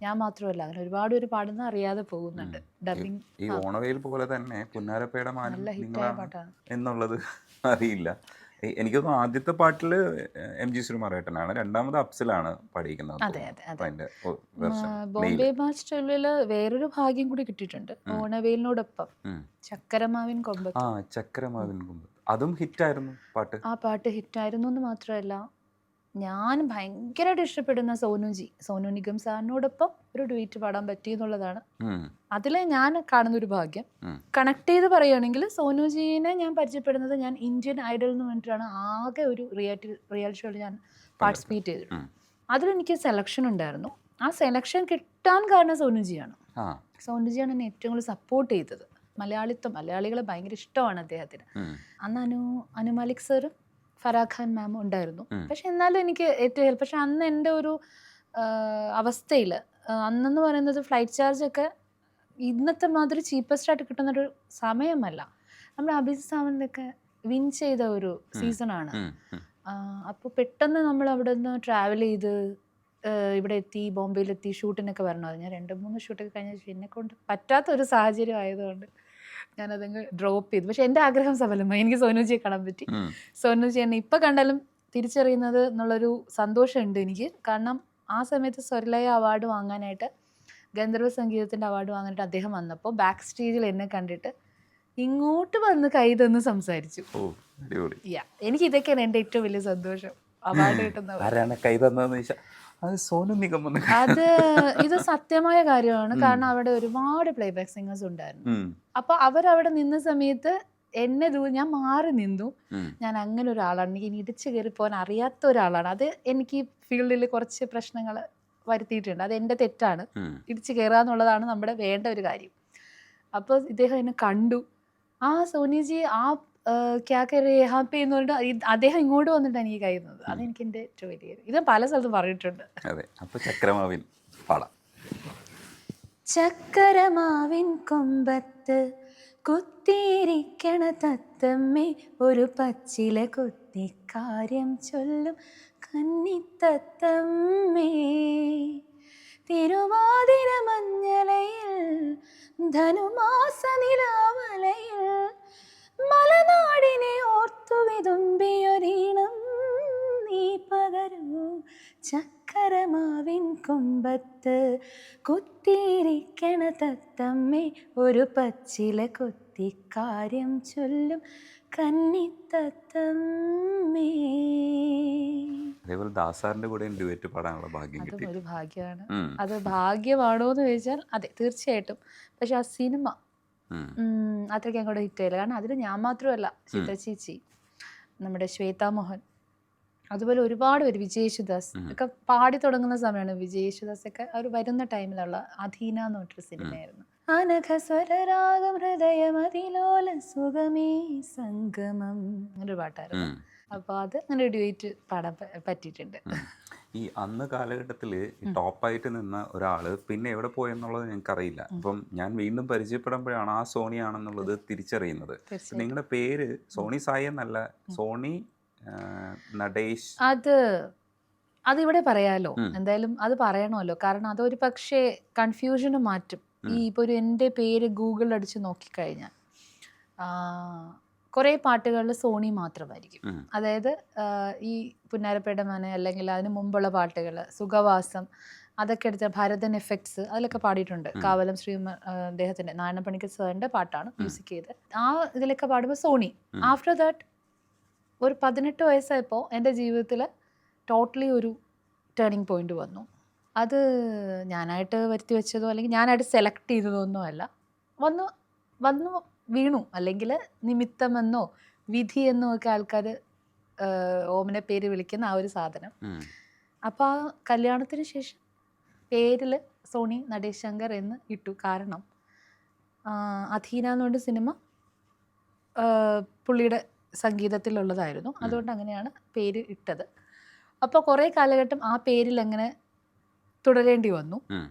ഞാൻ മാത്രമല്ല, അങ്ങനെ ഒരുപാട് പേര് പാടുന്ന അറിയാതെ പോകുന്നുണ്ട്. ഡബിങ്
ഈ ഓണവെയിൽ പോലെ തന്നെ പുന്നാരപ്പയുടെ മാനം
നല്ല ഹിറ്റായ പാട്ടാണ്
എന്നുള്ളത് അറിയില്ല. എനിക്കൊന്നും ആദ്യത്തെ പാട്ടിൽ MG ശ്രീകുമാരേട്ടനാണ്, രണ്ടാമത് അഫ്സലാണ് പാടിയിരിക്കുന്നത്.
അതെ അതെ അതെ.
അതിന്റെ version.
ബോംബെ മാസ്റ്ററില് വേറൊരു ഭാഗ്യം കൂടി കിട്ടിയിട്ടുണ്ട്. ഓണവേലിനോടൊപ്പം ചക്കരമാവിൻ കൊമ്പ്,
ആ ചക്രമാവിൻ കൊമ്പ്, അതും ഹിറ്റായിരുന്നു പാട്ട്.
ആ പാട്ട് ഹിറ്റായിരുന്നു എന്ന് മാത്രമല്ല, ഞാൻ ഭയങ്കരമായിട്ട് ഇഷ്ടപ്പെടുന്ന സോനു നിഗം സാറിനോടൊപ്പം ഒരു ഡ്യൂറ്റ് പാടാൻ പറ്റി എന്നുള്ളതാണ് അതിലെ ഞാൻ കാണുന്ന ഒരു ഭാഗ്യം. കണക്ട് ചെയ്ത് പറയുകയാണെങ്കിൽ സോനുജീനെ ഞാൻ പരിചയപ്പെടുന്നത് ഞാൻ ഇന്ത്യൻ ഐഡൽ എന്ന് പറഞ്ഞിട്ടാണ് ആകെ ഒരു റിയാലിറ്റി ഷോയിൽ ഞാൻ പാർട്ടിസിപ്പേറ്റ് ചെയ്തിട്ടുണ്ട്. അതിലെനിക്ക് സെലക്ഷൻ ഉണ്ടായിരുന്നു. ആ സെലക്ഷൻ കിട്ടാൻ കാരണം സോനുജിയാണ് എന്നെ ഏറ്റവും കൂടുതൽ സപ്പോർട്ട് ചെയ്തത്. മലയാളികളെ ഭയങ്കര ഇഷ്ടമാണ് അദ്ദേഹത്തിന്. അന്ന് അനുമാലിക് സാറും ഫറാഖ് ഖാൻ മാമും ഉണ്ടായിരുന്നു. പക്ഷെ എന്നാലും എനിക്ക് ഏറ്റവും ഹെൽപ്പ്. പക്ഷെ അന്ന് എൻ്റെ ഒരു അവസ്ഥയിൽ അന്നെന്ന് പറയുന്നത് ഫ്ലൈറ്റ് ചാർജ് ഒക്കെ ഇന്നത്തെ മാതിരി ചീപ്പസ്റ്റ് ആയിട്ട് കിട്ടുന്നൊരു സമയമല്ല. നമ്മുടെ അഭിജിത്ത് സാവന്തൊക്കെ വിൻ ചെയ്ത ഒരു സീസണാണ്. അപ്പോൾ പെട്ടെന്ന് നമ്മൾ അവിടെ നിന്ന് ട്രാവൽ ചെയ്ത് ഇവിടെ എത്തി, ബോംബെയിലെത്തി, ഷൂട്ടിനൊക്കെ വരണമായിരുന്നു. ഞാൻ 2-3 ഷൂട്ടൊക്കെ കഴിഞ്ഞ ശേഷം എന്നെ കൊണ്ട് പറ്റാത്തൊരു സാഹചര്യം ആയതുകൊണ്ട് ഞാനതങ്ങ് ഡ്രോപ്പ് ചെയ്തു. പക്ഷെ എൻ്റെ ആഗ്രഹം സഫലമായി. എനിക്ക് സോനുജിയെ കാണാൻ പറ്റി. സോനുജി എന്നെ ഇപ്പം കണ്ടാലും തിരിച്ചറിയുന്നത് എന്നുള്ളൊരു സന്തോഷമുണ്ട് എനിക്ക്. കാരണം ആ സമയത്ത് സ്വരലയ അവാർഡ് വാങ്ങാനായിട്ട്, ഗന്ധർവ സംഗീതത്തിൻ്റെ അവാർഡ് വാങ്ങാനായിട്ട് അദ്ദേഹം വന്നപ്പോൾ ബാക്ക് സ്റ്റേജിൽ എന്നെ കണ്ടിട്ട് ഇങ്ങോട്ട് വന്ന് കൈ തന്ന് സംസാരിച്ചു. എനിക്ക് ഇതൊക്കെയാണ് എൻ്റെ ഏറ്റവും വലിയ സന്തോഷം. അവാർഡ് കിട്ടുന്ന അത് ഇത് സത്യമായ കാര്യമാണ്. കാരണം അവിടെ ഒരുപാട് പ്ലേബാക്ക് സിംഗേഴ്സ് ഉണ്ടായിരുന്നു. അപ്പൊ അവരവിടെ നിന്ന സമയത്ത് എന്നെ ഞാൻ മാറി നിന്നു. ഞാൻ അങ്ങനെ ഒരാളാണ്, എനിക്ക് ഇടിച്ചു കയറി പോകാൻ അറിയാത്ത ഒരാളാണ്. അത് എനിക്ക് ഫീൽഡിൽ കുറച്ച് പ്രശ്നങ്ങൾ വരുത്തിയിട്ടുണ്ട്. അത് എൻ്റെ തെറ്റാണ്. ഇടിച്ചു കയറുക എന്നുള്ളതാണ് നമ്മുടെ വേണ്ട ഒരു കാര്യം. അപ്പോൾ ഇദ്ദേഹം എന്നെ കണ്ടു. സോനിജി ക്യാ കരേ യഹാ പേ എന്ന് പറഞ്ഞിട്ട് അദ്ദേഹം ഇങ്ങോട്ട് വന്നിട്ടാണ് എനിക്ക് കഴിയുന്നത്. അതെനിക്ക് എൻ്റെ ഏറ്റവും വലിയ ഇത് പല സ്ഥലത്തും പറഞ്ഞിട്ടുണ്ട്. ചക്കരമാവിൻ കൊമ്പത്ത് കുത്തിയിരിക്കണ തത്തമ്മേ, ഒരു പച്ചില കുത്തി കാര്യം ചൊല്ലും കന്നിത്തത്തമ്മേ, തിരുവാതിര മഞ്ഞലയിൽ ധനുമാസ നിലാവലയിൽ മലനാടിനെ ഓർത്തു വിതുമ്പിയൊരീണം നീ പകരൂ. ചക്കരമാവിൻ കൊമ്പത്ത് കുത്തിയിരിക്കണ തത്തമ്മേ, ഒരു പച്ചില കുത്തി കാര്യം ചൊല്ലും കന്നിത്തത്തമ്മേ.
അതേപോലെ ദാസാറിന്റെ കൂടെ ഡ്യുവറ്റ് പാടാനുള്ള ഭാഗ്യം കിട്ടി.
അതും ഒരു ഭാഗ്യമാണ്. അത് ഭാഗ്യമാണോ എന്ന് ചോദിച്ചാൽ അതെ, തീർച്ചയായിട്ടും. പക്ഷെ ആ സിനിമ അത്രയ്ക്ക് അങ്ങോട്ട് ഹിറ്റ് ആയില്ല. കാരണം അതിൽ ഞാൻ മാത്രമല്ല, ചിത്ര ചേച്ചി, നമ്മുടെ ശ്വേതാ മോഹൻ, അതുപോലെ ഒരുപാട് പേര്, വിജയ് യേശുദാസ് ഒക്കെ പാടി തുടങ്ങുന്ന സമയമാണ്. വിജയ് യേശുദാസ് ഒക്കെ അവർ വരുന്ന ടൈമിലുള്ള അധീന എന്ന് പറഞ്ഞൊരു സിനിമയായിരുന്നു. അനഘസ്വരരാഗം ഹൃദയമതിലോല സുഖമേ സംഗമം, അങ്ങനൊരു പാട്ടായിരുന്നു. അപ്പോൾ അത് അങ്ങനെ ഡ്യൂറ്റ് പാടാൻ പറ്റിയിട്ടുണ്ട്.
ഈ അന്ന് കാലഘട്ടത്തിൽ ടോപ്പായിട്ട് നിന്ന ഒരാള് പിന്നെ എവിടെ പോയെന്നുള്ളത് ഞങ്ങൾക്കറിയില്ല. അപ്പം ഞാൻ വീണ്ടും പരിചയപ്പെടുമ്പോഴാണ് ആ സോണി ആണെന്നുള്ളത് തിരിച്ചറിയുന്നത്. നിങ്ങളുടെ പേര് സോണി സായി എന്നല്ല, സോണി നടേഷ്.
അതിവിടെ പറയാലോ, എന്തായാലും അത് പറയണമല്ലോ. കാരണം അതൊരു പക്ഷേ കൺഫ്യൂഷന് മാറ്റും. ഈ ഇപ്പോൾ ഒരു എൻ്റെ പേര് ഗൂഗിളിൽ അടിച്ച് നോക്കിക്കഴിഞ്ഞാൽ കുറേ പാട്ടുകളിൽ സോണി മാത്രമായിരിക്കും. അതായത് ഈ പുന്നാരപ്പേട മന അല്ലെങ്കിൽ അതിന് മുമ്പുള്ള പാട്ടുകൾ, സുഖവാസം, അതൊക്കെ എടുത്ത ഭരതൻ എഫക്ട്സ് അതിലൊക്കെ പാടിയിട്ടുണ്ട്. കാവലം അദ്ദേഹത്തിൻ്റെ നാരായണ പണിക്കർ സാറിൻ്റെ പാട്ടാണ് മ്യൂസിക് ചെയ്ത്. ആ ഇതിലൊക്കെ പാടുമ്പോൾ സോണി. ആഫ്റ്റർ ദാറ്റ് ഒരു 18 വയസ്സായപ്പോൾ എൻ്റെ ജീവിതത്തിൽ ടോട്ടലി ഒരു ടേണിംഗ് പോയിന്റ് വന്നു. അത് ഞാനായിട്ട് വരുത്തി വെച്ചതോ അല്ലെങ്കിൽ ഞാനായിട്ട് സെലക്ട് ചെയ്തതോ ഒന്നും അല്ല. വന്നു വന്നു വീണു. അല്ലെങ്കിൽ നിമിത്തമെന്നോ വിധി എന്നോ ഒക്കെ ആൾക്കാർ ഓമനെ പേര് വിളിക്കുന്ന ആ ഒരു സാധനം. അപ്പോൾ ആ കല്യാണത്തിന് ശേഷം പേരിൽ സോണി നടേശ് ശങ്കർ എന്ന് ഇട്ടു. കാരണം അധീന എന്ന് പറഞ്ഞ സിനിമ പുള്ളിയുടെ സംഗീതത്തിലുള്ളതായിരുന്നു. അതുകൊണ്ട് അങ്ങനെയാണ് പേര് ഇട്ടത്. അപ്പോൾ കുറേ കാലഘട്ടം ആ പേരിൽ അങ്ങനെ തുടരേണ്ടി വന്നു.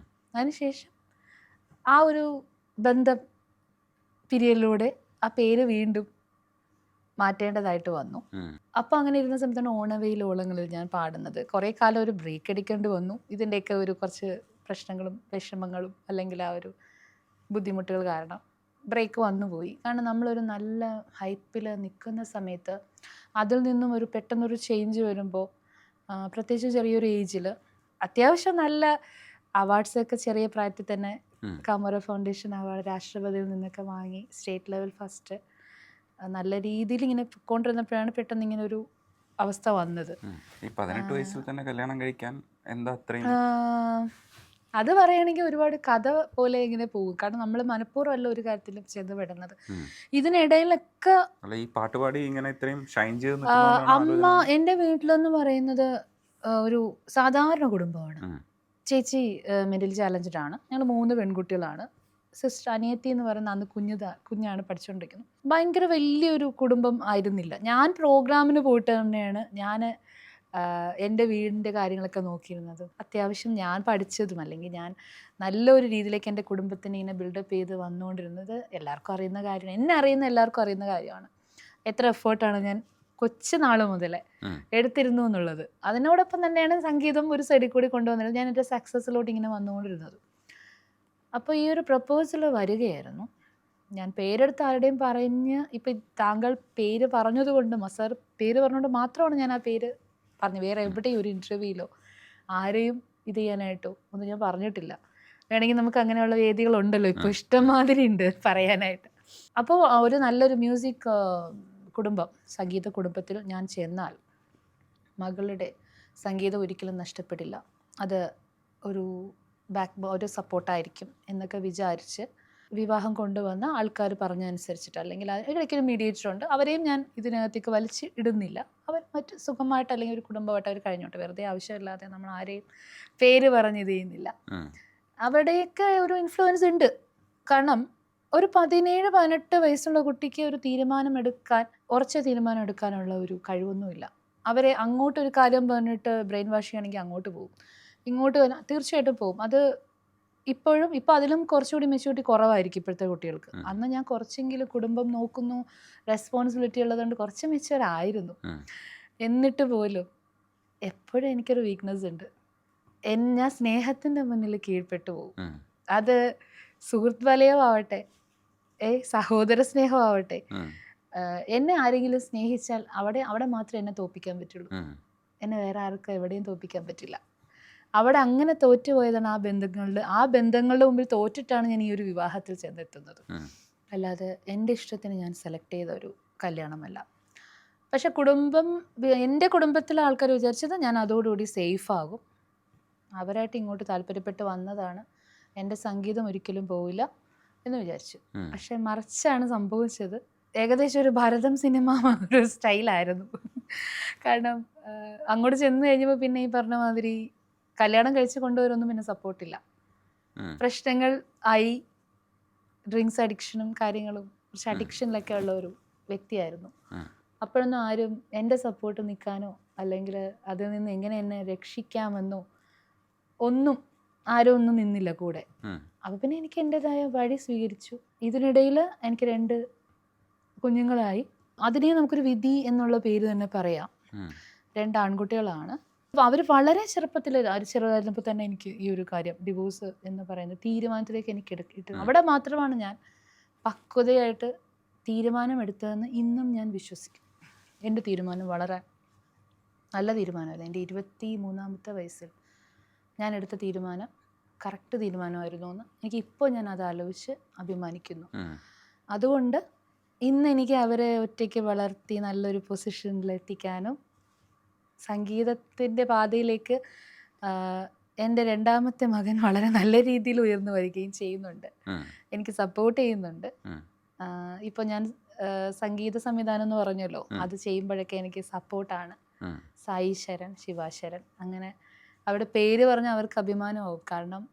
അതിനുശേഷം ആ ഒരു ബന്ധം പിരിയലിലൂടെ ആ പേര് വീണ്ടും മാറ്റേണ്ടതായിട്ട് വന്നു. അപ്പോൾ അങ്ങനെ ഇരുന്ന സമയത്താണ് ഓണവെയിൽ ഓളങ്ങളിൽ ഞാൻ പാടുന്നത്. കുറേ കാലം ഒരു ബ്രേക്ക് അടിക്കേണ്ടി വന്നു. ഇതിൻ്റെയൊക്കെ ഒരു കുറച്ച് പ്രശ്നങ്ങളും വിഷമങ്ങളും അല്ലെങ്കിൽ ആ ഒരു ബുദ്ധിമുട്ടുകൾ കാരണം ബ്രേക്ക് വന്നുപോയി. കാരണം നമ്മളൊരു നല്ല ഹൈപ്പിൽ നിൽക്കുന്ന സമയത്ത് അതിൽ നിന്നും ഒരു പെട്ടെന്നൊരു ചേഞ്ച് വരുമ്പോൾ, പ്രത്യേകിച്ച് ചെറിയൊരു ഏജിൽ അത്യാവശ്യം നല്ല അവാർഡ്സൊക്കെ ചെറിയ പ്രായത്തിൽ തന്നെ കമറ ഫൗണ്ടേഷൻ അവാർഡ് രാഷ്ട്രപതിയിൽ നിന്നൊക്കെ വാങ്ങി സ്റ്റേറ്റ് ലെവൽ ഫസ്റ്റ് നല്ല രീതിയിൽ ഇങ്ങനെ പൊയ്ക്കൊണ്ടിരുന്നപ്പോഴാണ് പെട്ടെന്ന് ഇങ്ങനെ ഒരു അവസ്ഥ വന്നത്.
ഈ 18 വയസ്സിൽ തന്നെ കല്യാണം കഴിക്കാൻ എന്താ അത്രയും?
അത് പറയുകയാണെങ്കിൽ ഒരുപാട് കഥ പോലെ ഇങ്ങനെ പോകും. കാരണം നമ്മൾ മനഃപൂർവ്വം അല്ല ഒരു കാര്യത്തിലും ചെന്ന് പെടുന്നത്. ഇതിനിടയിലൊക്കെ
ഈ പാട്ടുപാടി ഇങ്ങനെ ഇത്രയും ഷൈൻ ചെയ്ത്
അമ്മ എൻ്റെ വീട്ടിലെന്ന് പറയുന്നത് ഒരു സാധാരണ കുടുംബമാണ്. ചേച്ചി മെന്റലി ചാലഞ്ച്ഡ് ആണ്. ഞങ്ങൾ 3 പെൺകുട്ടികളാണ്. സിസ്റ്റർ അനിയത്തി എന്ന് പറയുന്ന അന്ന് കുഞ്ഞാണ് പഠിച്ചുകൊണ്ടിരിക്കുന്നത്. ഭയങ്കര വലിയൊരു കുടുംബം ആയിരുന്നില്ല. ഞാൻ പ്രോഗ്രാമിന് പോയിട്ട് തന്നെയാണ് ഞാൻ എൻ്റെ വീടിൻ്റെ കാര്യങ്ങളൊക്കെ നോക്കിയിരുന്നത്. അത്യാവശ്യം ഞാൻ പഠിച്ചതും അല്ലെങ്കിൽ ഞാൻ നല്ലൊരു രീതിയിലേക്ക് എൻ്റെ കുടുംബത്തിനെ ഇങ്ങനെ ബിൽഡപ്പ് ചെയ്ത് വന്നുകൊണ്ടിരുന്നത് എല്ലാവർക്കും അറിയുന്ന കാര്യമാണ്. എന്നെ അറിയുന്ന എല്ലാവർക്കും അറിയുന്ന കാര്യമാണ് എത്ര എഫേർട്ടാണ് ഞാൻ കൊച്ചു നാൾ മുതലേ എടുത്തിരുന്നു എന്നുള്ളത്. അതിനോടൊപ്പം തന്നെയാണ് സംഗീതം ഒരു സൈഡിൽ കൂടി കൊണ്ടുവന്നിരുന്നത്. ഞാൻ എൻ്റെ സക്സസ്സിലോട്ട് ഇങ്ങനെ വന്നുകൊണ്ടിരുന്നത്. അപ്പോൾ ഈ ഒരു പ്രപ്പോസൽ വരികയായിരുന്നു. ഞാൻ പേരെടുത്ത് ആരുടെയും പറഞ്ഞ് ഇപ്പം താങ്കൾ പേര് പറഞ്ഞതുകൊണ്ട് മസാർ പേര് പറഞ്ഞുകൊണ്ട് മാത്രമാണ് ഞാൻ ആ പേര് പറഞ്ഞു. വേറെ എവിടെയും ഒരു ഇൻ്റർവ്യൂയിലോ ആരെയും ഇത് ചെയ്യാനായിട്ടോ ഒന്നും ഞാൻ പറഞ്ഞിട്ടില്ല. വേണമെങ്കിൽ നമുക്ക് അങ്ങനെയുള്ള വേദികളുണ്ടല്ലോ ഇപ്പോൾ ഇഷ്ടംമാതിരി ഉണ്ട് പറയാനായിട്ട്. അപ്പോൾ ഒരു നല്ലൊരു മ്യൂസിക് കുടുംബം, സംഗീത കുടുംബത്തിൽ ഞാൻ ചെന്നാൽ മകളുടെ സംഗീതം ഒരിക്കലും നഷ്ടപ്പെടില്ല. അത് ഒരു ഒരു സപ്പോർട്ടായിരിക്കും എന്നൊക്കെ വിചാരിച്ച് വിവാഹം കൊണ്ടുവന്ന ആൾക്കാർ പറഞ്ഞതനുസരിച്ചിട്ട്, അല്ലെങ്കിൽ ഒരിക്കലും മീഡിയേറ്റർ ഉണ്ട്, അവരെയും ഞാൻ ഇതിനകത്തേക്ക് വലിച്ച് ഇടുന്നില്ല. അവർ മറ്റ് സുഖമായിട്ട് അല്ലെങ്കിൽ ഒരു കുടുംബമായിട്ട് അവർ കഴിഞ്ഞോട്ടെ. വെറുതെ ആവശ്യമില്ലാതെ നമ്മൾ ആരെയും പേര് പറഞ്ഞ് ഇത് ചെയ്യുന്നില്ല. അവിടെയൊക്കെ ഒരു ഇൻഫ്ലുവൻസ് ഉണ്ട്. കാരണം ഒരു 17-18 വയസ്സുള്ള കുട്ടിക്ക് ഒരു ഉറച്ച തീരുമാനം എടുക്കാനുള്ള ഒരു കഴിവൊന്നുമില്ല. അവരെ അങ്ങോട്ടൊരു കാര്യം പറഞ്ഞിട്ട് ബ്രെയിൻ വാഷ് ചെയ്യുകയാണെങ്കിൽ അങ്ങോട്ട് പോകും, ഇങ്ങോട്ട് തീർച്ചയായിട്ടും പോകും. അത് ഇപ്പോൾ അതിലും കുറച്ചുകൂടി മെച്യൂരിറ്റി കുറവായിരിക്കും ഇപ്പോഴത്തെ കുട്ടികൾക്ക്. അന്ന് ഞാൻ കുറച്ചെങ്കിലും കുടുംബം നോക്കുന്നു, റെസ്പോൺസിബിലിറ്റി ഉള്ളതുകൊണ്ട് കുറച്ച് മെച്യൂറായിരുന്നു. എന്നിട്ട് പോലും എപ്പോഴും എനിക്കൊരു വീക്ക്നെസ് ഉണ്ട്. ഞാൻ സ്നേഹത്തിൻ്റെ മുന്നിൽ കീഴ്പ്പെട്ടു പോകും. അത് സുഹൃത്ത് വലയമാവട്ടെ, സഹോദര സ്നേഹമാവട്ടെ, എന്നെ ആരെങ്കിലും സ്നേഹിച്ചാൽ അവിടെ മാത്രമേ എന്നെ തോൽപ്പിക്കാൻ പറ്റുള്ളൂ. എന്നെ വേറെ ആർക്കും എവിടെയും തോൽപ്പിക്കാൻ പറ്റില്ല. അവിടെ അങ്ങനെ തോറ്റുപോയതാണ് ആ ബന്ധങ്ങളുടെ മുമ്പിൽ തോറ്റിട്ടാണ് ഞാൻ ഈ ഒരു വിവാഹത്തിൽ ചെന്നെത്തുന്നത്. അല്ലാതെ എൻ്റെ ഇഷ്ടത്തിന് ഞാൻ സെലക്ട് ചെയ്ത ഒരു കല്യാണമല്ല. പക്ഷെ എൻ്റെ കുടുംബത്തിലെ ആൾക്കാർ വിചാരിച്ചത് ഞാൻ അതോടുകൂടി സേഫ് ആകും. അവരായിട്ട് ഇങ്ങോട്ട് താല്പര്യപ്പെട്ട് വന്നതാണ്, എൻ്റെ സംഗീതം ഒരിക്കലും പോവില്ല എന്ന് വിചാരിച്ചു. പക്ഷെ മറിച്ചാണ് സംഭവിച്ചത്. ഏകദേശം ഒരു ഭരതം സിനിമ ഒരു സ്റ്റൈലായിരുന്നു. കാരണം അങ്ങോട്ട് ചെന്ന് കഴിഞ്ഞപ്പോൾ പിന്നെ ഈ പറഞ്ഞ മാതിരി കല്യാണം കഴിച്ച് കൊണ്ടുവരൊന്നും പിന്നെ സപ്പോർട്ടില്ല. പ്രശ്നങ്ങൾ ആയി, ഡ്രിങ്ക്സ് അഡിക്ഷനും കാര്യങ്ങളും, കുറച്ച് അഡിക്ഷനിലൊക്കെ ഉള്ള ഒരു വ്യക്തിയായിരുന്നു. അപ്പോഴൊന്നും ആരും എൻ്റെ സപ്പോർട്ട് നിൽക്കാനോ അല്ലെങ്കിൽ അതിൽ നിന്ന് എങ്ങനെ എന്നെ രക്ഷിക്കാമെന്നോ ഒന്നും ആരും ഒന്നും നിന്നില്ല കൂടെ. അപ്പോൾ പിന്നെ എനിക്ക് എൻ്റെതായ വഴി സ്വീകരിച്ചു. ഇതിനിടയിൽ എനിക്ക് 2 കുഞ്ഞുങ്ങളായി. അതിനെ നമുക്കൊരു വിധി എന്നുള്ള പേര് തന്നെ പറയാം. 2 ആൺകുട്ടികളാണ്. അപ്പോൾ അവർ വളരെ ചെറുതായിരുന്നപ്പോൾ തന്നെ എനിക്ക് ഈ ഒരു കാര്യം ഡിവോഴ്സ് എന്ന് പറയുന്ന തീരുമാനത്തിലേക്ക് എനിക്ക് എടുത്തിട്ടുണ്ട്. അവിടെ മാത്രമാണ് ഞാൻ പക്വതയായിട്ട് തീരുമാനമെടുത്തതെന്ന് ഇന്നും ഞാൻ വിശ്വസിക്കും. എൻ്റെ തീരുമാനം വളരെ നല്ല തീരുമാനമായിരുന്നു. എൻ്റെ 23-ാമത്തെ വയസ്സിൽ ഞാൻ എടുത്ത തീരുമാനം കറക്റ്റ് തീരുമാനമായിരുന്നു എന്ന് എനിക്കിപ്പോൾ ഞാൻ അത് ആലോചിച്ച് അഭിമാനിക്കുന്നു. അതുകൊണ്ട് ഇന്ന് എനിക്ക് അവരെ ഒറ്റയ്ക്ക് വളർത്തി നല്ലൊരു പൊസിഷനിൽ എത്തിക്കാനും സംഗീതത്തിൻ്റെ പാതയിലേക്ക് എൻ്റെ രണ്ടാമത്തെ മകൻ വളരെ നല്ല രീതിയിൽ ഉയർന്നു വരികയും ചെയ്യുന്നുണ്ട്. എനിക്ക് സപ്പോർട്ട് ചെയ്യുന്നുണ്ട്. ഇപ്പോൾ ഞാൻ സംഗീത സംവിധാനം എന്ന് പറഞ്ഞല്ലോ, അത് ചെയ്യുമ്പോഴൊക്കെ എനിക്ക് സപ്പോർട്ടാണ്. സായി ശരൺ, ശിവാശരൺ, അങ്ങനെ അവരുടെ പേര് പറഞ്ഞാൽ അവർക്ക് അഭിമാനമാവും. കാരണം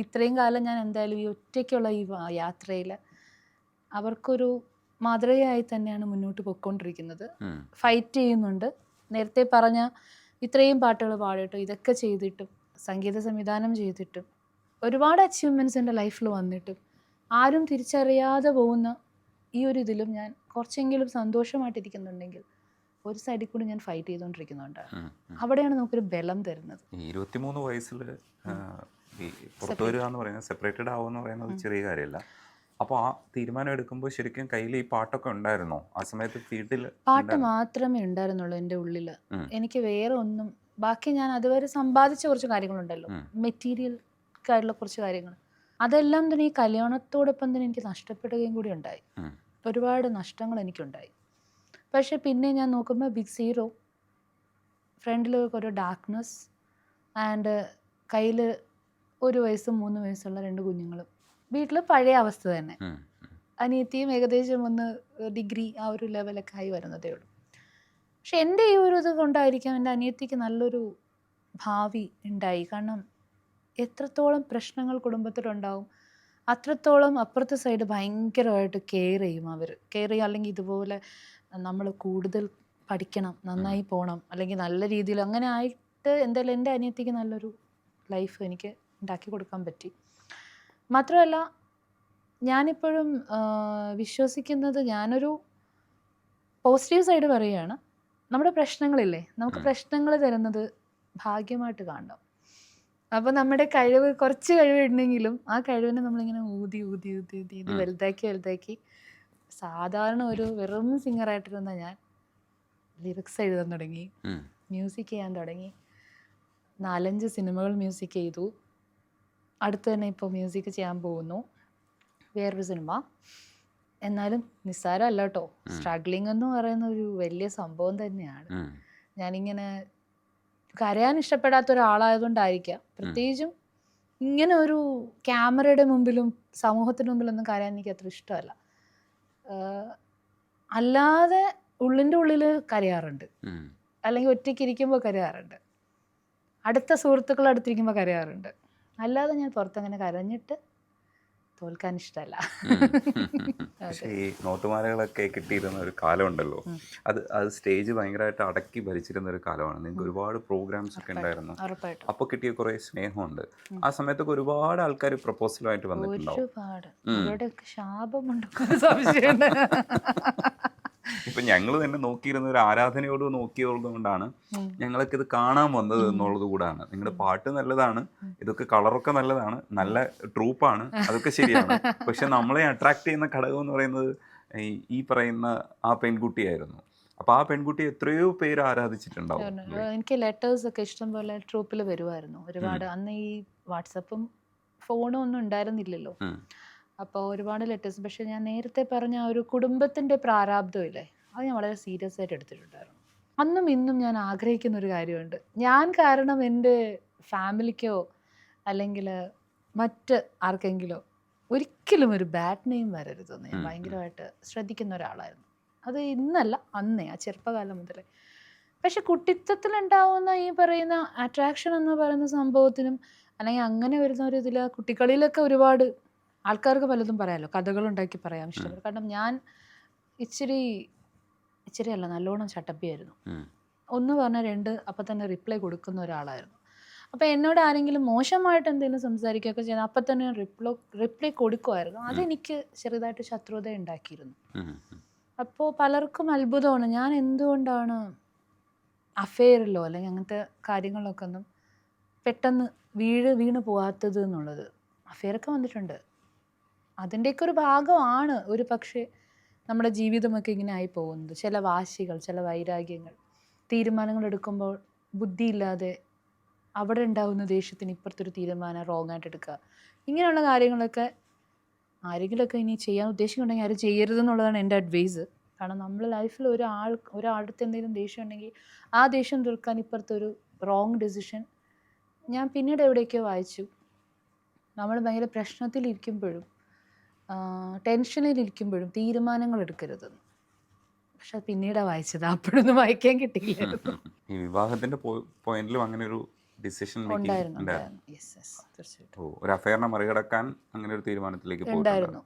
ഇത്രയും കാലം ഞാൻ എന്തായാലും ഈ ഒറ്റയ്ക്കുള്ള ഈ യാത്രയിൽ അവർക്കൊരു മാതൃകയായി തന്നെയാണ് മുന്നോട്ട് പോയിക്കൊണ്ടിരിക്കുന്നത്. ഫൈറ്റ് ചെയ്യുന്നുണ്ട്. നേരത്തെ പറഞ്ഞ ഇത്രയും പാട്ടുകൾ പാടിയിട്ടും ഇതൊക്കെ ചെയ്തിട്ടും സംഗീത സംവിധാനം ചെയ്തിട്ടും ഒരുപാട് അച്ചീവ്മെൻറ്റ്സ് എൻ്റെ ലൈഫിൽ വന്നിട്ടും ആരും തിരിച്ചറിയാതെ പോകുന്ന ഈ ഒരു ഇതിലും ഞാൻ കുറച്ചെങ്കിലും സന്തോഷമായിട്ടിരിക്കുന്നുണ്ടെങ്കിൽ ഒരു സൈഡിൽ കൂടി ഞാൻ ഫൈറ്റ് ചെയ്തുകൊണ്ടിരിക്കുന്നുണ്ട്. അവിടെയാണ് നമുക്കൊരു ബലം തരുന്നത്.
23 വയസ്സിൽ പുറത്തു വരിക എന്ന് പറയുന്നത്, സെപ്പറേറ്റഡ് ആവുക എന്ന് പറയുന്നത് ചെറിയ കാര്യമല്ല. അപ്പോൾ ആ തീരുമാനം എടുക്കുമ്പോൾ ശരിക്കും കയ്യിൽ ഈ പാട്ടൊക്കെ ഉണ്ടായിരുന്നോ ആ സമയത്ത്? ഫീൽഡിൽ
പാട്ട് മാത്രമേ ഉണ്ടായിരുന്നുള്ളൂ എൻ്റെ ഉള്ളിൽ. എനിക്ക് വേറെ ഒന്നും, ബാക്കി ഞാൻ അതുവരെ സമ്പാദിച്ച കുറച്ച് കാര്യങ്ങളുണ്ടല്ലോ, മെറ്റീരിയൽ ആയിട്ടുള്ള കുറച്ച് കാര്യങ്ങൾ, അതെല്ലാം തന്നെ ഈ കല്യാണത്തോടൊപ്പം തന്നെ എനിക്ക് നഷ്ടപ്പെടുകയും കൂടി ഉണ്ടായി. ഒരുപാട് നഷ്ടങ്ങൾ എനിക്കുണ്ടായി. പക്ഷെ പിന്നെ ഞാൻ നോക്കുമ്പോൾ ബിഗ് സീറോ, ഫ്രണ്ടിൽ ഒരു ഡാർക്ക്നെസ് ആൻഡ് കയ്യിൽ 1 വയസ്സും 3 വയസ്സുള്ള 2 കുഞ്ഞുങ്ങളും, വീട്ടിൽ പഴയ അവസ്ഥ തന്നെ. അനിയത്തിയും ഏകദേശം ഒന്ന് ഡിഗ്രി ആ ഒരു ലെവലൊക്കെ ആയി വരുന്നതേ ഉള്ളൂ. പക്ഷെ എൻ്റെ ഈ ഒരു ഇത് കൊണ്ടായിരിക്കാം എൻ്റെ അനിയത്തിക്ക് നല്ലൊരു ഭാവി ഉണ്ടായി. കാരണം എത്രത്തോളം പ്രശ്നങ്ങൾ കുടുംബത്തിലുണ്ടാവും അത്രത്തോളം അപ്പുറത്തെ സൈഡ് ഭയങ്കരമായിട്ട് കെയർ ചെയ്യും അവർ. കെയർ ചെയ്യും, അല്ലെങ്കിൽ ഇതുപോലെ നമ്മൾ കൂടുതൽ പഠിക്കണം, നന്നായി പോകണം, അല്ലെങ്കിൽ നല്ല രീതിയിൽ അങ്ങനെ ആയിട്ട് എന്തായാലും എൻ്റെ അനിയത്തിക്ക് നല്ലൊരു ലൈഫ് എനിക്ക് ഉണ്ടാക്കി കൊടുക്കാൻ പറ്റി. മാത്രമല്ല ഞാനിപ്പോഴും വിശ്വസിക്കുന്നത്, ഞാനൊരു പോസിറ്റീവ് സൈഡ് പറയുകയാണ്, നമ്മുടെ പ്രശ്നങ്ങളില്ലേ, നമുക്ക് പ്രശ്നങ്ങൾ തരുന്നത് ഭാഗ്യമായിട്ട് കാണണം. അപ്പോൾ നമ്മുടെ കഴിവ്, കുറച്ച് കഴിവ് ഉണ്ടെങ്കിലും ആ കഴിവിനെ നമ്മളിങ്ങനെ ഊതി ഊതി ഊതി ഊതി ഇത് വലുതാക്കി സാധാരണ ഒരു വെറും സിംഗറായിട്ടിരുന്ന ഞാൻ ലിറിക്സ് എഴുതാൻ തുടങ്ങി, മ്യൂസിക് ചെയ്യാൻ തുടങ്ങി, 4-5 സിനിമകൾ മ്യൂസിക് ചെയ്തു. അടുത്ത് തന്നെ ഇപ്പോൾ മ്യൂസിക് ചെയ്യാൻ പോകുന്നു, വേറൊരു സിനിമ. എന്നാലും നിസ്സാരമല്ല കേട്ടോ, സ്ട്രഗ്ലിംഗ് എന്ന് പറയുന്ന ഒരു വലിയ സംഭവം തന്നെയാണ്. ഞാനിങ്ങനെ കരയാൻ ഇഷ്ടപ്പെടാത്ത ഒരാളായതുകൊണ്ടായിരിക്കാം, പ്രത്യേകിച്ചും ഇങ്ങനെ ഒരു ക്യാമറയുടെ മുമ്പിലും സമൂഹത്തിന് മുമ്പിലൊന്നും കരയാൻ എനിക്ക് അത്ര ഇഷ്ടമല്ല. അല്ലാതെ ഉള്ളിൻ്റെ ഉള്ളിൽ കരയാറുണ്ട്, അല്ലെങ്കിൽ ഒറ്റയ്ക്ക് ഇരിക്കുമ്പോൾ കരയാറുണ്ട്, അടുത്ത സുഹൃത്തുക്കൾ അടുത്തിരിക്കുമ്പോൾ കരയാറുണ്ട്. അല്ലാതെ ഞാൻ പുറത്തങ്ങനെ കരഞ്ഞിട്ട് തോൽക്കാൻ ഇഷ്ടമല്ല.
പക്ഷേ ഈ നോട്ടുമാലകളൊക്കെ കിട്ടിയിരുന്ന ഒരു കാലമുണ്ടല്ലോ, അത് സ്റ്റേജ് ഭയങ്കരമായിട്ട് അടക്കി ഭരിച്ചിരുന്ന ഒരു കാലമാണ്. നിങ്ങൾക്ക് ഒരുപാട് പ്രോഗ്രാംസ് ഒക്കെ ഉണ്ടായിരുന്നു, അപ്പോൾ കിട്ടിയ കുറേ സ്നേഹമുണ്ട്. ആ സമയത്തൊക്കെ ഒരുപാട് ആൾക്കാർ പ്രപ്പോസലുമായിട്ട് വന്നിട്ടുണ്ടാവും.
ഒരുപാട് അവരുടെയൊക്കെ ശാപമുണ്ടെന്ന് സംശയമുണ്ട്.
ഇപ്പം ഞങ്ങൾ തന്നെ നോക്കിയിരുന്ന ഒരു ആരാധനയോട് നോക്കിയതുകൊണ്ടാണ് ഞങ്ങൾക്ക് ഇത് കാണാൻ വന്നത് എന്നുള്ളത് കൂടാണ്. നിങ്ങളുടെ പാട്ട് നല്ലതാണ്, ഇതൊക്കെ കളറൊക്കെ നല്ലതാണ്, നല്ല ട്രൂപ്പാണ്, അതൊക്കെ ശരിയാണ്. പക്ഷെ നമ്മളെ അട്രാക്ട് ചെയ്യുന്ന ഘടകം എന്ന് പറയുന്നത് ഈ പറയുന്ന ആ പെൺകുട്ടിയായിരുന്നു. അപ്പോൾ ആ പെൺകുട്ടി എത്രയോ പേര് ആരാധിച്ചിട്ടുണ്ടാവും.
എനിക്ക് ലെറ്റേഴ്സ് ഒക്കെ ഇഷ്ടം പോലെ ട്രൂപ്പിൽ വരുമായിരുന്നു ഒരുപാട്. അന്ന് ഈ വാട്സപ്പും ഫോണും ഒന്നും ഉണ്ടായിരുന്നില്ലല്ലോ, അപ്പോൾ ഒരുപാട് ലെറ്റേഴ്സ്. പക്ഷെ ഞാൻ നേരത്തെ പറഞ്ഞ ഒരു കുടുംബത്തിൻ്റെ പ്രാരാബ്ദമില്ലേ, അത് ഞാൻ വളരെ സീരിയസ് ആയിട്ട് എടുത്തിട്ടുണ്ടായിരുന്നു. അന്നും ഇന്നും ഞാൻ ആഗ്രഹിക്കുന്ന ഒരു കാര്യമുണ്ട്, ഞാൻ കാരണം എൻ്റെ ഫാമിലിക്കോ അല്ലെങ്കിൽ മറ്റ് ആർക്കെങ്കിലോ ഒരിക്കലും ഒരു ബാഡ് നെയിം വരരുതെന്ന് ഞാൻ ഭയങ്കരമായിട്ട് ശ്രദ്ധിക്കുന്ന ഒരാളായിരുന്നു. അത് ഇന്നല്ല, അന്നേ, ആ ചെറുപ്പകാലം മുതലേ. പക്ഷെ കുട്ടിത്തത്തിലുണ്ടാവുന്ന ഈ പറയുന്ന അട്രാക്ഷൻ എന്ന് പറയുന്ന സംഭവത്തിനും അല്ലെങ്കിൽ അങ്ങനെ വരുന്ന ഒരു ഇതിൽ കുട്ടികളിലൊക്കെ ഒരുപാട് ആൾക്കാർക്ക് പലതും പറയാമല്ലോ, കഥകളുണ്ടാക്കി പറയാം ഇഷ്ടപ്പെടും. കാരണം ഞാൻ ഇച്ചിരി അല്ല, നല്ലോണം ചട്ടപ്പിയായിരുന്നു. 1 പറഞ്ഞാൽ 2 അപ്പം തന്നെ റിപ്ലൈ കൊടുക്കുന്ന ഒരാളായിരുന്നു. അപ്പോൾ എന്നോട് ആരെങ്കിലും മോശമായിട്ട് എന്തെങ്കിലും സംസാരിക്കുകയൊക്കെ ചെയ്താൽ അപ്പം തന്നെ റിപ്ലൈ കൊടുക്കുമായിരുന്നു. അതെനിക്ക് ചെറുതായിട്ട് ശത്രുത ഉണ്ടാക്കിയിരുന്നു. അപ്പോൾ പലർക്കും അത്ഭുതമാണ് ഞാൻ എന്തുകൊണ്ടാണ് അഫെയറിലോ അല്ലെങ്കിൽ അങ്ങനത്തെ കാര്യങ്ങളിലൊക്കെ ഒന്നും പെട്ടെന്ന് വീണ് പോകാത്തത് എന്നുള്ളത്. അഫെയറൊക്കെ വന്നിട്ടുണ്ട്, അതിൻ്റെയൊക്കെ ഒരു ഭാഗമാണ് ഒരു പക്ഷേ നമ്മുടെ ജീവിതമൊക്കെ ഇങ്ങനെ ആയി പോകുന്നത്. ചില വാശികൾ, ചില വൈരാഗ്യങ്ങൾ, തീരുമാനങ്ങൾ എടുക്കുമ്പോൾ ബുദ്ധിയില്ലാതെ അവിടെ ഉണ്ടാകുന്ന ദേഷ്യത്തിന് ഇപ്പുറത്തൊരു തീരുമാനം റോങ് ആയിട്ട് എടുക്കുക, ഇങ്ങനെയുള്ള കാര്യങ്ങളൊക്കെ ആരെങ്കിലുമൊക്കെ ഇനി ചെയ്യാൻ ഉദ്ദേശിക്കുന്നുണ്ടെങ്കിൽ ആരും ചെയ്യരുതെന്നുള്ളതാണ് എൻ്റെ അഡ്വൈസ്. കാരണം നമ്മൾ ലൈഫിൽ ഒരാളുടെ എന്തെങ്കിലും ദേഷ്യം ഉണ്ടെങ്കിൽ ആ ദേഷ്യം തീർക്കാൻ ഇപ്പുറത്തൊരു റോങ് ഡെസിഷൻ. ഞാൻ പിന്നീട് എവിടെയൊക്കെയോ വായിച്ചു, നമ്മൾ ഭയങ്കര പ്രശ്നത്തിലിരിക്കുമ്പോഴും ടെൻഷനിലിരിക്കുമ്പോഴും തീരുമാനങ്ങൾ എടുക്കരുതെന്ന്. പക്ഷെ പിന്നീടാണ് വായിച്ചത്, അപ്പോഴൊന്നും വായിക്കാൻ കിട്ടിയില്ലായിരുന്നു.
ഈ വിവാഹത്തിന്റെ പോയിന്റിലും അങ്ങനെ ഒരു ഡിസിഷൻ
ഉണ്ടായിരുന്നു. യെസ് യെസ്, തീർച്ചയായിട്ടും
ഒരു അഫയറിനെ മറികടക്കാൻ അങ്ങനെ ഒരു തീരുമാനത്തിലേക്ക്
ഉണ്ടായിരുന്നു.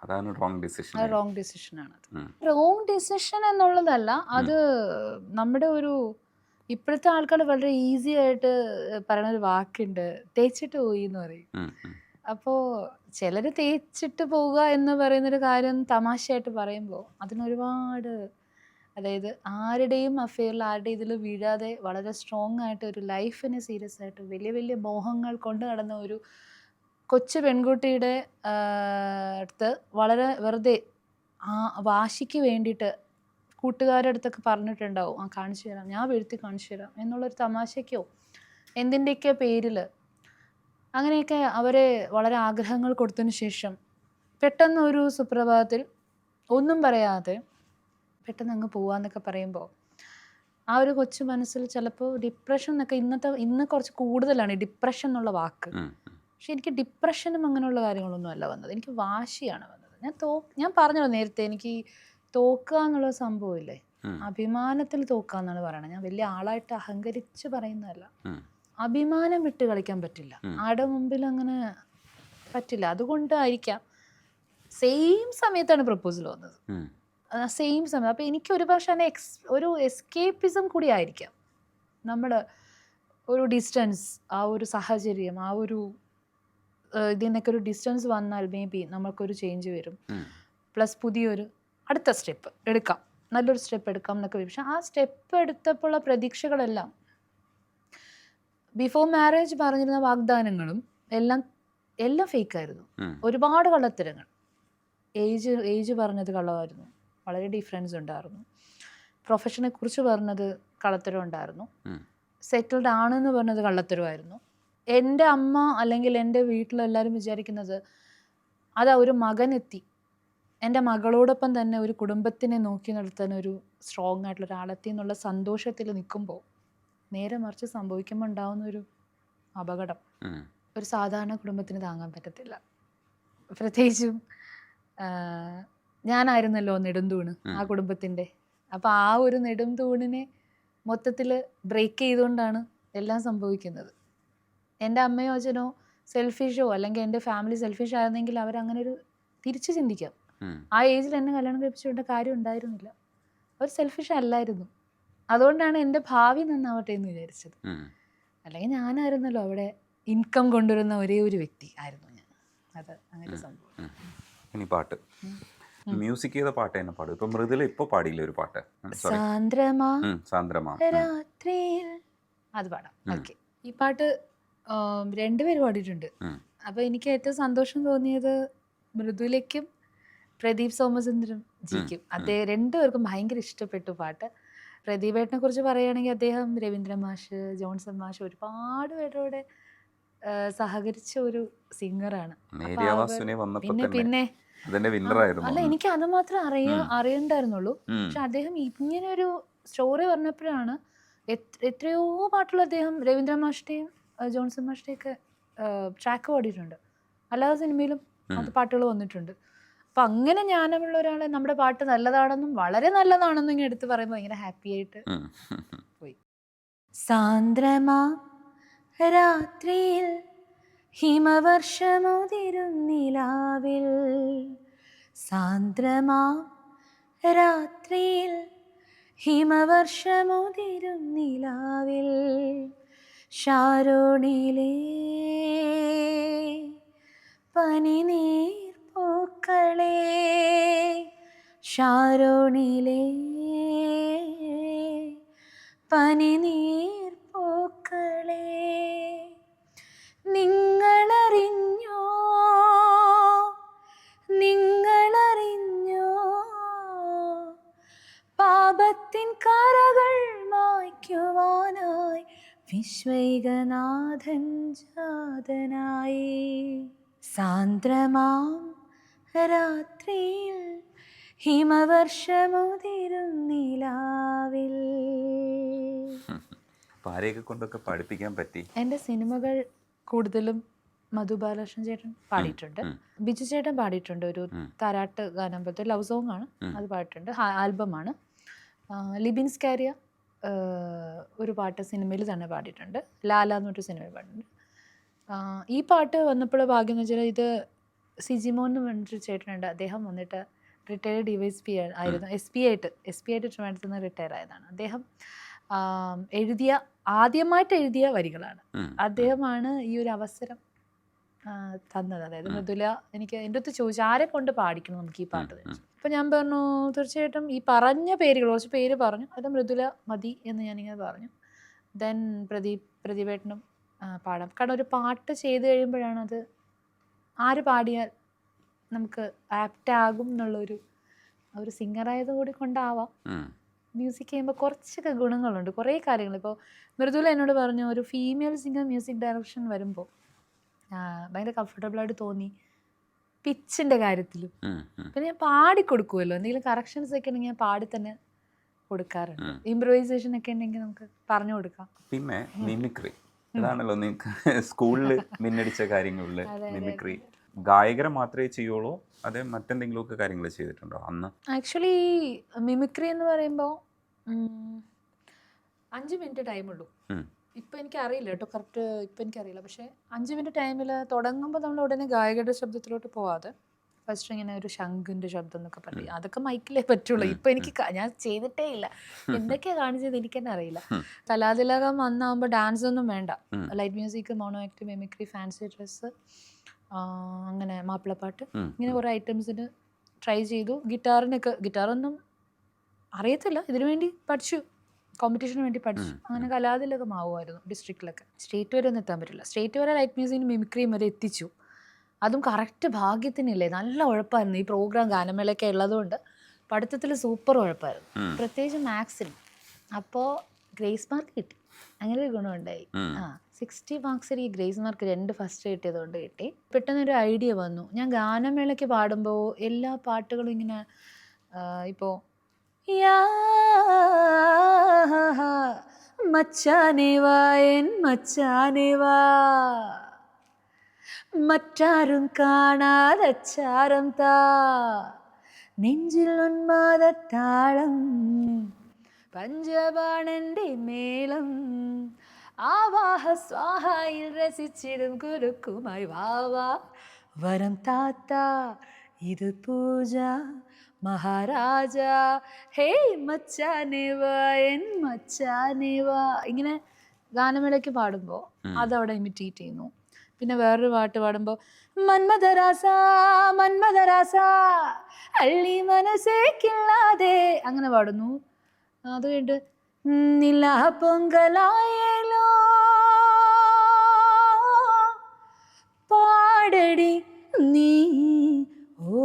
അതാണ് റോങ് ഡിസിഷൻ.
അത് റോങ് ഡിസിഷനാണത്. റോങ് ഡിസിഷൻ എന്നുള്ളതല്ല, അത് നമ്മുടെ ഒരു ഇപ്പോഴത്തെ ആൾക്കാർ വളരെ ഈസി ആയിട്ട് പറയുന്ന ഒരു വാക്കുണ്ട്, തേച്ചിട്ട് പോയി എന്ന് പറയും. അപ്പോൾ ചിലർ തേച്ചിട്ട് പോവുക എന്ന് പറയുന്നൊരു കാര്യം തമാശയായിട്ട് പറയുമ്പോൾ അതിനൊരുപാട്, അതായത് ആരുടെയും അഫെയറിൽ ആരുടെ ഇതിൽ വീഴാതെ വളരെ സ്ട്രോങ് ആയിട്ട് ഒരു ലൈഫിനെ സീരിയസ് ആയിട്ട് വലിയ വലിയ മോഹങ്ങൾ കൊണ്ട് നടന്ന ഒരു കൊച്ചു പെൺകുട്ടിയുടെ അടുത്ത് വളരെ വെറുതെ ആ വാശിക്ക് വേണ്ടിയിട്ട് കൂട്ടുകാരുടെ അടുത്തൊക്കെ പറഞ്ഞിട്ടുണ്ടാവും, ആ കാണിച്ചു തരാം, ഞാൻ വീഴ്ത്തി കാണിച്ചു തരാം എന്നുള്ളൊരു തമാശയ്ക്കോ എന്തിൻ്റെയൊക്കെ പേരിൽ അങ്ങനെയൊക്കെ അവരെ വളരെ ആഗ്രഹങ്ങൾ കൊടുത്തതിന് ശേഷം പെട്ടെന്ന് ഒരു സുപ്രഭാതത്തിൽ ഒന്നും പറയാതെ പെട്ടെന്ന് അങ്ങ് പോവാന്നൊക്കെ പറയുമ്പോൾ ആ ഒരു കൊച്ചു മനസ്സിൽ ചിലപ്പോൾ ഡിപ്രഷൻ എന്നൊക്കെ ഇന്ന് കുറച്ച് കൂടുതലാണ് ഡിപ്രഷൻ എന്നുള്ള വാക്ക്. പക്ഷെ എനിക്ക് ഡിപ്രഷനും അങ്ങനെയുള്ള കാര്യങ്ങളൊന്നും അല്ല വന്നത്, എനിക്ക് വാശിയാണ് വന്നത്. ഞാൻ പറഞ്ഞല്ലോ നേരത്തെ, എനിക്ക് തോക്കുക എന്നുള്ള സംഭവമില്ലേ, അഭിമാനത്തിൽ തോക്കുക എന്നാണ് പറയണത്. ഞാൻ വലിയ ആളായിട്ട് അഹങ്കരിച്ച് പറയുന്നതല്ല, അഭിമാനം വിട്ട് കളിക്കാൻ പറ്റില്ല, ആടെ മുമ്പിൽ അങ്ങനെ പറ്റില്ല. അതുകൊണ്ടായിരിക്കാം സെയിം സമയത്താണ് പ്രപ്പോസൽ വന്നത്, സെയിം സമയം. അപ്പോൾ എനിക്ക് ഒരു പക്ഷേ ഒരു എസ്കേപ്പിസം കൂടി ആയിരിക്കാം നമ്മൾ ഒരു ഡിസ്റ്റൻസ്, ആ ഒരു സാഹചര്യം, ആ ഒരു ഇതിൽ നിന്നൊക്കെ ഒരു ഡിസ്റ്റൻസ് വന്നാൽ മേ ബി നമുക്കൊരു ചേഞ്ച് വരും. പ്ലസ് പുതിയൊരു അടുത്ത സ്റ്റെപ്പ് എടുക്കാം, നല്ലൊരു സ്റ്റെപ്പ് എടുക്കാം എന്നൊക്കെ. പക്ഷെ ആ സ്റ്റെപ്പ് എടുത്തപ്പോഴുള്ള പ്രതീക്ഷകളെല്ലാം ബിഫോർ മാരേജ് പറഞ്ഞിരുന്ന വാഗ്ദാനങ്ങളും എല്ലാം ഫേക്കായിരുന്നു. ഒരുപാട് കള്ളത്തരങ്ങൾ. ഏജ് പറഞ്ഞത് കള്ളമായിരുന്നു, വളരെ ഡിഫറൻസ് ഉണ്ടായിരുന്നു. പ്രൊഫഷനെ കുറിച്ച് പറഞ്ഞത് കള്ളത്തരം ഉണ്ടായിരുന്നു. സെറ്റിൽഡ് ആണെന്ന് പറഞ്ഞത് കള്ളത്തരമായിരുന്നു. എൻ്റെ അമ്മ അല്ലെങ്കിൽ എൻ്റെ വീട്ടിലെല്ലാവരും വിചാരിക്കുന്നത് അതാ ഒരു മകനെത്തി എൻ്റെ മകളോടൊപ്പം തന്നെ ഒരു കുടുംബത്തിനെ നോക്കി നിർത്താൻ ഒരു സ്ട്രോങ് ആയിട്ടുള്ള ഒരാളെത്തി എന്നുള്ള സന്തോഷത്തിൽ നിൽക്കുമ്പോൾ നേരെ മറിച്ച് സംഭവിക്കുമ്പോൾ ഉണ്ടാകുന്ന ഒരു അപകടം ഒരു സാധാരണ കുടുംബത്തിന് താങ്ങാൻ പറ്റത്തില്ല. പ്രത്യേകിച്ചും ഞാനായിരുന്നല്ലോ നെടുംതൂണ് ആ കുടുംബത്തിൻ്റെ. അപ്പോൾ ആ ഒരു നെടുംതൂണിനെ മൊത്തത്തിൽ ബ്രേക്ക് ചെയ്തുകൊണ്ടാണ് എല്ലാം സംഭവിക്കുന്നത്. എൻ്റെ അമ്മയോ അച്ഛനോ സെൽഫിഷോ അല്ലെങ്കിൽ എൻ്റെ ഫാമിലി സെൽഫിഷ് ആയിരുന്നെങ്കിൽ അവരങ്ങനെ ഒരു തിരിച്ച് ചിന്തിക്കാം. ആ ഏജിൽ എന്നെ കല്യാണം കഴിപ്പിച്ചുകൊണ്ട് കാര്യം ഉണ്ടായിരുന്നില്ല, അവർ സെൽഫിഷ് അല്ലായിരുന്നു. അതുകൊണ്ടാണ് എൻ്റെ ഭാവി നന്നാവട്ടെ എന്ന് വിചാരിച്ചത്. അല്ലെങ്കിൽ ഞാനായിരുന്നല്ലോ അവിടെ ഇൻകം കൊണ്ടുവരുന്ന ഒരേ ഒരു വ്യക്തി ആയിരുന്നു ഞാൻ. അത് അങ്ങനെ സംഭവം.
ഇനി പാട്ട്, മ്യൂസിക് ചെയ്ത പാട്ട് തന്നെ പാടും. ഇപ്പൊ മൃദുല ഇപ്പൊ പാടിയില്ല ഒരു പാട്ട്, സാന്ദ്രമാ
രാത്രിയിൽ, അത് പാടാം. ഓക്കെ, ഈ പാട്ട് രണ്ടുപേര് പാടിയിട്ടുണ്ട്. അപ്പോൾ എനിക്ക് ഏറ്റവും സന്തോഷം തോന്നിയത് മൃദുലയ്ക്കും പ്രദീപ് സോമസുന്ദരം ജിക്കും. അദ്ദേഹം രണ്ടുപേർക്കും ഭയങ്കര ഇഷ്ടപ്പെട്ടു പാട്ട്. പ്രദീപേട്ടനെ കുറിച്ച് പറയുകയാണെങ്കിൽ അദ്ദേഹം രവീന്ദ്രൻ മാഷ്, ജോൺസൺ മാഷ് ഒരുപാട് പേരോടെ സഹകരിച്ച ഒരു സിംഗറാണ്. പിന്നെ അല്ല, എനിക്ക് അത് മാത്രമേ അറിയണ്ടായിരുന്നുള്ളൂ. പക്ഷെ അദ്ദേഹം ഇങ്ങനെ ഒരു സ്റ്റോറി പറഞ്ഞപ്പോഴാണ് എത്രയോ പാട്ടുകൾ അദ്ദേഹം രവീന്ദ്രൻ മാഷിന്റെയും ജോൺസൺ മാഷിന്റെയും ഒക്കെ ട്രാക്ക് പാടിയിട്ടുണ്ട്. അല്ലാതെ സിനിമയിലും അത് പാട്ടുകൾ വന്നിട്ടുണ്ട്. അപ്പം അങ്ങനെ ജ്ഞാനമുള്ള ഒരാളെ നമ്മുടെ പാട്ട് നല്ലതാണെന്നും വളരെ നല്ലതാണെന്നും ഇങ്ങനെ എടുത്ത് പറയുമ്പോൾ ഭയങ്കര ഹാപ്പി ആയിട്ട് പോയി. സാന്ദ്രമാ രാത്രിയിൽ ഹിമവർഷമുതിരും നിലാവിൽ, സാന്ദ്രമാ രാത്രിയിൽ ഹിമവർഷമുതിരും നിലാവിൽ, ഷാരോണിലെ പനിനീർ പൂക്കളെ, ഷാരോണിലെ പനിനീർ പൂക്കളെ, നിങ്ങളറിഞ്ഞോ പാപത്തിൻ കറകൾ മായ്ക്കുവാനായി വിശ്വൈകനാഥൻ ജാതനായി, സാന്ദ്രമാം രാത്രിയിൽ ഹിമവർഷമുതിരും നിലാവിൽ.
അപ്പോൾ ആരെയൊക്കെ കൊണ്ടൊക്കെ പഠിപ്പിക്കാൻ പറ്റി?
എൻ്റെ സിനിമകൾ കൂടുതലും മധു ബാലകൃഷ്ണൻ ചേട്ടൻ പാടിയിട്ടുണ്ട്, ബിജു ചേട്ടൻ പാടിയിട്ടുണ്ട്. ഒരു താരാട്ട് ഗാനം പോലത്തെ ലവ് സോങ് ആണ്, അത് പാടിയിട്ടുണ്ട്. ആൽബമാണ്. ലിബിൻ സ്കാരിയ ഒരു പാട്ട് സിനിമയിൽ തന്നെ പാടിയിട്ടുണ്ട്, ലാല എന്ന് പറഞ്ഞൊരു സിനിമയിൽ പാടിയിട്ടുണ്ട്. ഈ പാട്ട് വന്നപ്പോൾ ഭാഗ്യം എന്ന് വെച്ചാൽ ഇത് സിജിമോൻ എന്ന് പറഞ്ഞൊരു ചേട്ടനുണ്ട്, അദ്ദേഹം വന്നിട്ട് റിട്ടയർഡ് DYSP ആയിരുന്നു, SP ആയിട്ട് ട്രിവാൻഡ്രത്ത് നിന്ന് റിട്ടയർ ആയതാണ്. അദ്ദേഹം ആദ്യമായിട്ട് എഴുതിയ വരികളാണ്. അദ്ദേഹമാണ് ഈ ഒരു അവസരം തന്നത്. അതായത് മൃദുല എനിക്ക് എൻ്റെ അടുത്ത് ചോദിച്ചു ആരെ കൊണ്ട് പാടിക്കണം നമുക്ക് ഈ പാട്ട്. അപ്പം ഞാൻ പറഞ്ഞു തീർച്ചയായിട്ടും ഈ പേരുകൾ കുറച്ച് പേര് പറഞ്ഞു, അത് മൃദുല മതി എന്ന് ഞാനിങ്ങനെ പറഞ്ഞു. ദെൻ പ്രദീപേട്ടനും പാടാം. കാരണം ഒരു പാട്ട് ചെയ്ത് കഴിയുമ്പോഴാണ് അത് ആര് പാടിയാൽ നമുക്ക് ആപ്റ്റാകും എന്നുള്ളൊരു സിംഗറായത് കൂടി കൊണ്ടാവാം. മ്യൂസിക് ചെയ്യുമ്പോൾ കുറച്ചൊക്കെ ഗുണങ്ങളുണ്ട്, കുറേ കാര്യങ്ങൾ. ഇപ്പോൾ മൃദുല എന്നോട് പറഞ്ഞു ഒരു ഫീമെയിൽ സിംഗർ മ്യൂസിക് ഡയറക്ഷൻ വരുമ്പോൾ ഭയങ്കര കംഫർട്ടബിളായിട്ട് തോന്നി പിച്ചിൻ്റെ കാര്യത്തിലും. പിന്നെ ഞാൻ പാടിക്കൊടുക്കുമല്ലോ, എന്തെങ്കിലും കറക്ഷൻസ് ഒക്കെ ഉണ്ടെങ്കിൽ ഞാൻ പാടി തന്നെ കൊടുക്കാറുണ്ട്. ഇംപ്രവൈസേഷൻ ഒക്കെ ഉണ്ടെങ്കിൽ നമുക്ക് പറഞ്ഞു കൊടുക്കാം.
പിന്നെ മിമിക്രി, ഇതാണല്ലോ നിങ്ങൾക്ക് സ്കൂളിൽ മിന്നടിച്ച കാര്യങ്ങളിൽ മിമിക്രി. ഗായകരെ മാത്രമേ ചെയ്യുള്ളൂ, അതേ മറ്റെന്തെങ്കിലുമൊക്കെ കാര്യങ്ങൾ ചെയ്തിട്ടുണ്ടോ അന്ന്?
ആക്ച്വലി മിമിക്രി എന്ന് പറയുമ്പോൾ 5 മിനിറ്റ് ടൈമുള്ളൂ. ഇപ്പം എനിക്കറിയില്ല കേട്ടോ, കറക്റ്റ് ഇപ്പം എനിക്കറിയില്ല. പക്ഷേ 5 മിനിറ്റ് ടൈമിൽ തുടങ്ങുമ്പോൾ നമ്മൾ ഉടനെ ഗായകരുടെ ശബ്ദത്തിലോട്ട് പോവാതെ ഫസ്റ്റ് ഇങ്ങനെ ഒരു ശംഖിൻ്റെ ശബ്ദം എന്നൊക്കെ പറയും, അതൊക്കെ മൈക്കിലേ പറ്റുള്ളൂ. ഇപ്പം എനിക്ക് ഞാൻ ചെയ്തിട്ടേ ഇല്ല, എന്തൊക്കെയാണ് കാണിച്ചത് എനിക്ക് തന്നെ അറിയില്ല. കലാതിലകം വന്നാകുമ്പോൾ ഡാൻസ് ഒന്നും വേണ്ട, light music, mono act, mimicry, fancy dress, അങ്ങനെ മാപ്പിളപ്പാട്ട്, ഇങ്ങനെ കുറേ ഐറ്റംസിന് ട്രൈ ചെയ്തു. ഗിറ്റാറൊന്നും അറിയത്തില്ല, ഇതിനു വേണ്ടി പഠിച്ചു, കോമ്പറ്റീഷന് വേണ്ടി പഠിച്ചു. അങ്ങനെ കലാതിലകം ആവുമായിരുന്നു ഡിസ്ട്രിക്റ്റിലൊക്കെ. സ്റ്റേറ്റ് വരെ ഒന്നും എത്താൻ പറ്റില്ല, സ്റ്റേറ്റ് വരെ ലൈറ്റ് മ്യൂസിക്കിന് മിമിക്രിയും വരെ എത്തിച്ചു. അതും കറക്റ്റ് ഭാഗ്യത്തിനില്ലേ, നല്ല ഉഴപ്പായിരുന്നു. ഈ പ്രോഗ്രാം ഗാനമേളയൊക്കെ ഉള്ളതുകൊണ്ട് പഠിത്തത്തിൽ സൂപ്പർ ഉഴപ്പായിരുന്നു, പ്രത്യേകിച്ച് മാത്സിന്. അപ്പോൾ ഗ്രേസ് മാർക്ക് കിട്ടി, അങ്ങനെ ഒരു ഗുണമുണ്ടായി. 60 മാർക്സിൽ ഈ ഗ്രേസ് മാർക്ക് 2 ഫസ്റ്റ് കിട്ടിയതുകൊണ്ട് കിട്ടി. പെട്ടെന്നൊരു ഐഡിയ വന്നു, ഞാൻ ഗാനമേളയ്ക്ക് പാടുമ്പോൾ എല്ലാ പാട്ടുകളും ഇങ്ങനെ ഇപ്പോൾ മച്ചാനെ വാ എൻ മച്ചാനെ വാ, മറ്റാരും കാണാതച്ചാരം താ, നെഞ്ചിൽ ഉന്മാദത്താളം, പഞ്ചബാണന്റെ മേളം, ആവാഹ സ്വാഹയിൽ രസിച്ചിടും കുരുക്കുമായി വാവാ വരം താത്ത, ഇത് പൂജ മഹാരാജ, ഹേ മച്ചാനെ വാ എൻ മച്ചാനെ വാ. ഇങ്ങനെ ഗാനമേളയ്ക്ക് പാടുമ്പോൾ അതവിടെ ഇമിറ്റേറ്റ് ചെയ്യുന്നു. പിന്നെ വേറൊരു പാട്ട് പാടുമ്പോൾ മന്മദരാസ മന്മദരാസ അള്ളി മനസ്സേക്കില്ലാതെ അങ്ങനെ പാടുന്നു. അത് കഴിഞ്ഞിട്ട് നില പൊങ്കലായല്ലോ പാടടി നീ, ഓ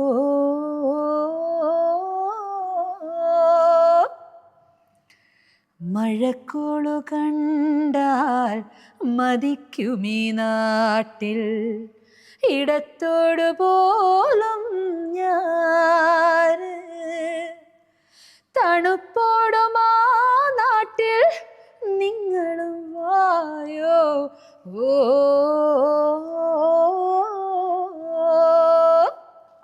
മഴക്കോളു കണ്ടാൽ മതിക്കുമീ നാട്ടിൽ, ഇടത്തോട് പോലും ഞാൻ, തണുപ്പോടുമാ നാട്ടിൽ നിങ്ങളും വായോ, ഓ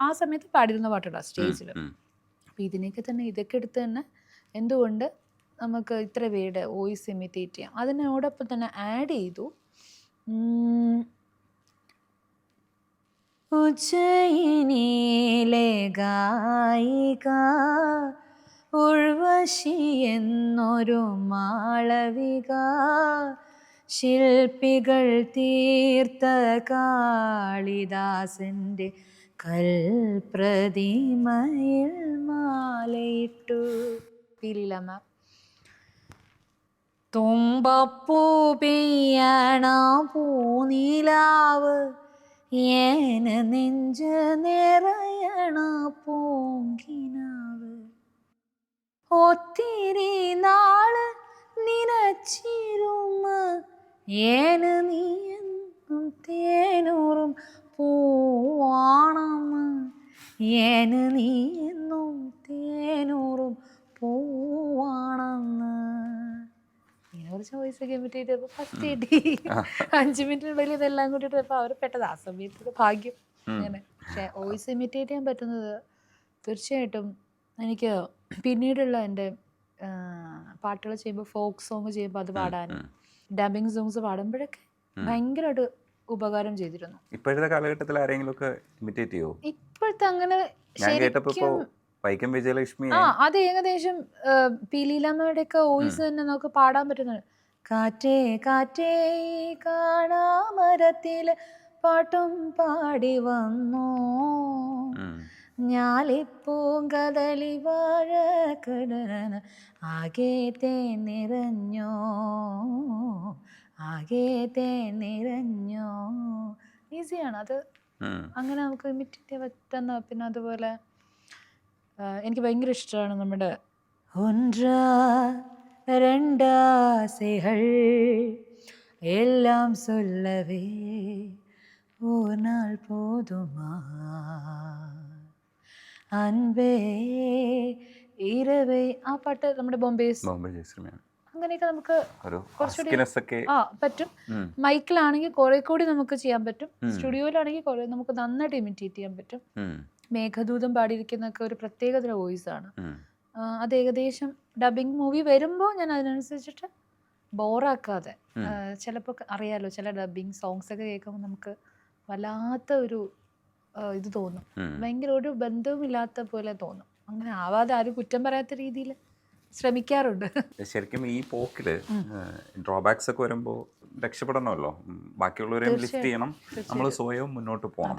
ആ സമയത്ത് പാടിയിരുന്ന പാട്ടുള്ള സ്റ്റേജിൽ. അപ്പം ഇതൊക്കെ എടുത്ത് തന്നെ എന്തുകൊണ്ട് നമുക്ക് ഇത്ര പേരുടെ വോയിസ് ഇമിറ്റേറ്റ് ചെയ്യാം. അതിനോടൊപ്പം തന്നെ ആഡ് ചെയ്തു ഉജ്ജയിനിയിലെ ഗായിക ഉർവശി എന്നൊരു മാളവിക, ശില്പികൾ തീർത്ത കാളിദാസന്റെ കൽപ്രതിമയിൽ മാലയിട്ടു. പീലിലമ്മ തുമ്പപ്പൂ പെയ്യണ പൂനിലാവ്, ഏന നെഞ്ച് നിറയണ പൂങ്കിനാവ്, ഒത്തിരി നാള് നിനച്ചിരുമ ഏന് നീയെന്നും തേനൂറും പൂവാണമ്മ, ഏന് നീന്നും തേനൂറും പൂവാണെന്ന് ഇങ്ങനെ കുറച്ച് വോയിസ് ഒക്കെ ഇമിറ്റേറ്റ് ചെയ്തപ്പോൾ ഫസ്റ്റ് കിട്ടി. 5 മിനിറ്റിനുള്ളിൽ ഇതെല്ലാം കൂട്ടിയിട്ട് അപ്പോൾ അവർ പെട്ടത് ആ സമയത്ത് ഭാഗ്യം അങ്ങനെ. പക്ഷേ വോയിസ് ഇമിറ്റേറ്റ് ചെയ്യാൻ പറ്റുന്നത് തീർച്ചയായിട്ടും എനിക്ക് പിന്നീടുള്ള എൻ്റെ പാട്ടുകൾ ചെയ്യുമ്പോൾ ഫോക്ക് സോങ് ചെയ്യുമ്പോൾ അത് പാടാനും ഡബിങ് സോങ്സ് പാടുമ്പോഴൊക്കെ ഭയങ്കരമായിട്ട് ഉപകാരം ചെയ്തിരുന്നു.
ഇപ്പോഴത്തെ കാലഘട്ടത്തിൽ ആരെങ്കിലും ഒക്കെ ഇമിറ്റേറ്റ് ചെയ്യുമോ?
ഇപ്പോഴത്തെ അങ്ങനെ
ഞാൻ കേട്ടപ്പോ ഇപ്പോ വൈക്കം വിജയലക്ഷ്മി
അത് ഏകദേശം പി ലീലാമ്മയുടെ ഒക്കെ വോയിസ് തന്നെ നമുക്ക് പാടാൻ പറ്റുന്നത്. കാറ്റേ കാറ്റേ കാണാമരത്തില് പാട്ടും പാടി വന്നോ ഞാലിപ്പൂങ്കദളി വാഴക്കടന ആകെ തേൻ നിറഞ്ഞോ ആകെ തേൻ നിറഞ്ഞോ. ഈസിയാണ് അത്, അങ്ങനെ നമുക്ക് ഇമിറ്റേറ്റ് ചെയ്യാൻ പറ്റുന്ന. പിന്നെ അതുപോലെ എനിക്ക് ഭയങ്കര ഇഷ്ടമാണ് നമ്മുടെ ഒൻറാ രണ്ടാസൈകൾ എല്ലാം சொல்லவே ஒரு நாள் போதுமா അൻപേ ഇരവേ. ആ പാട്ട് നമ്മുടെ ബോംബെ
ജയശ്രീയാണ്.
അങ്ങനെയൊക്കെ നമുക്ക്
കുറച്ചുകൂടി
പറ്റും. മൈക്കിലാണെങ്കിൽ കുറെ കൂടി നമുക്ക് ചെയ്യാൻ പറ്റും. സ്റ്റുഡിയോയിലാണെങ്കിൽ കുറെ നമുക്ക് നന്നായിട്ട് ഇമിറ്റേറ്റ് ചെയ്യാൻ പറ്റും. മേഘദൂതം പാടിയിരിക്കുന്നൊക്കെ ഒരു പ്രത്യേകതര വോയിസ് ആണ്. അത് ഏകദേശം ഡബിങ് മൂവി വരുമ്പോൾ ഞാൻ അതിനനുസരിച്ചിട്ട് ബോറാക്കാതെ, ചിലപ്പോൾ അറിയാലോ ചില ഡബിങ് സോങ്സ് ഒക്കെ കേൾക്കുമ്പോൾ നമുക്ക് വല്ലാത്ത ഒരു ഇത് തോന്നും, ഭയങ്കര ഒരു ബന്ധവുമില്ലാത്ത പോലെ തോന്നും. അങ്ങനെ ആവാതെ ആരും കുറ്റം പറയാത്ത രീതിയിൽ ശ്രമിക്കാറുണ്ട്.
ശരിക്കും ഈ പോക്കില് ഡ്രോബാക്സ് ഒക്കെ വരുമ്പോൾ രക്ഷപ്പെടണമല്ലോ, ബാക്കിയുള്ളവരെ ലിഫ്റ്റ് ചെയ്യണം, നമ്മൾ സ്വയം മുന്നോട്ട് പോകണം.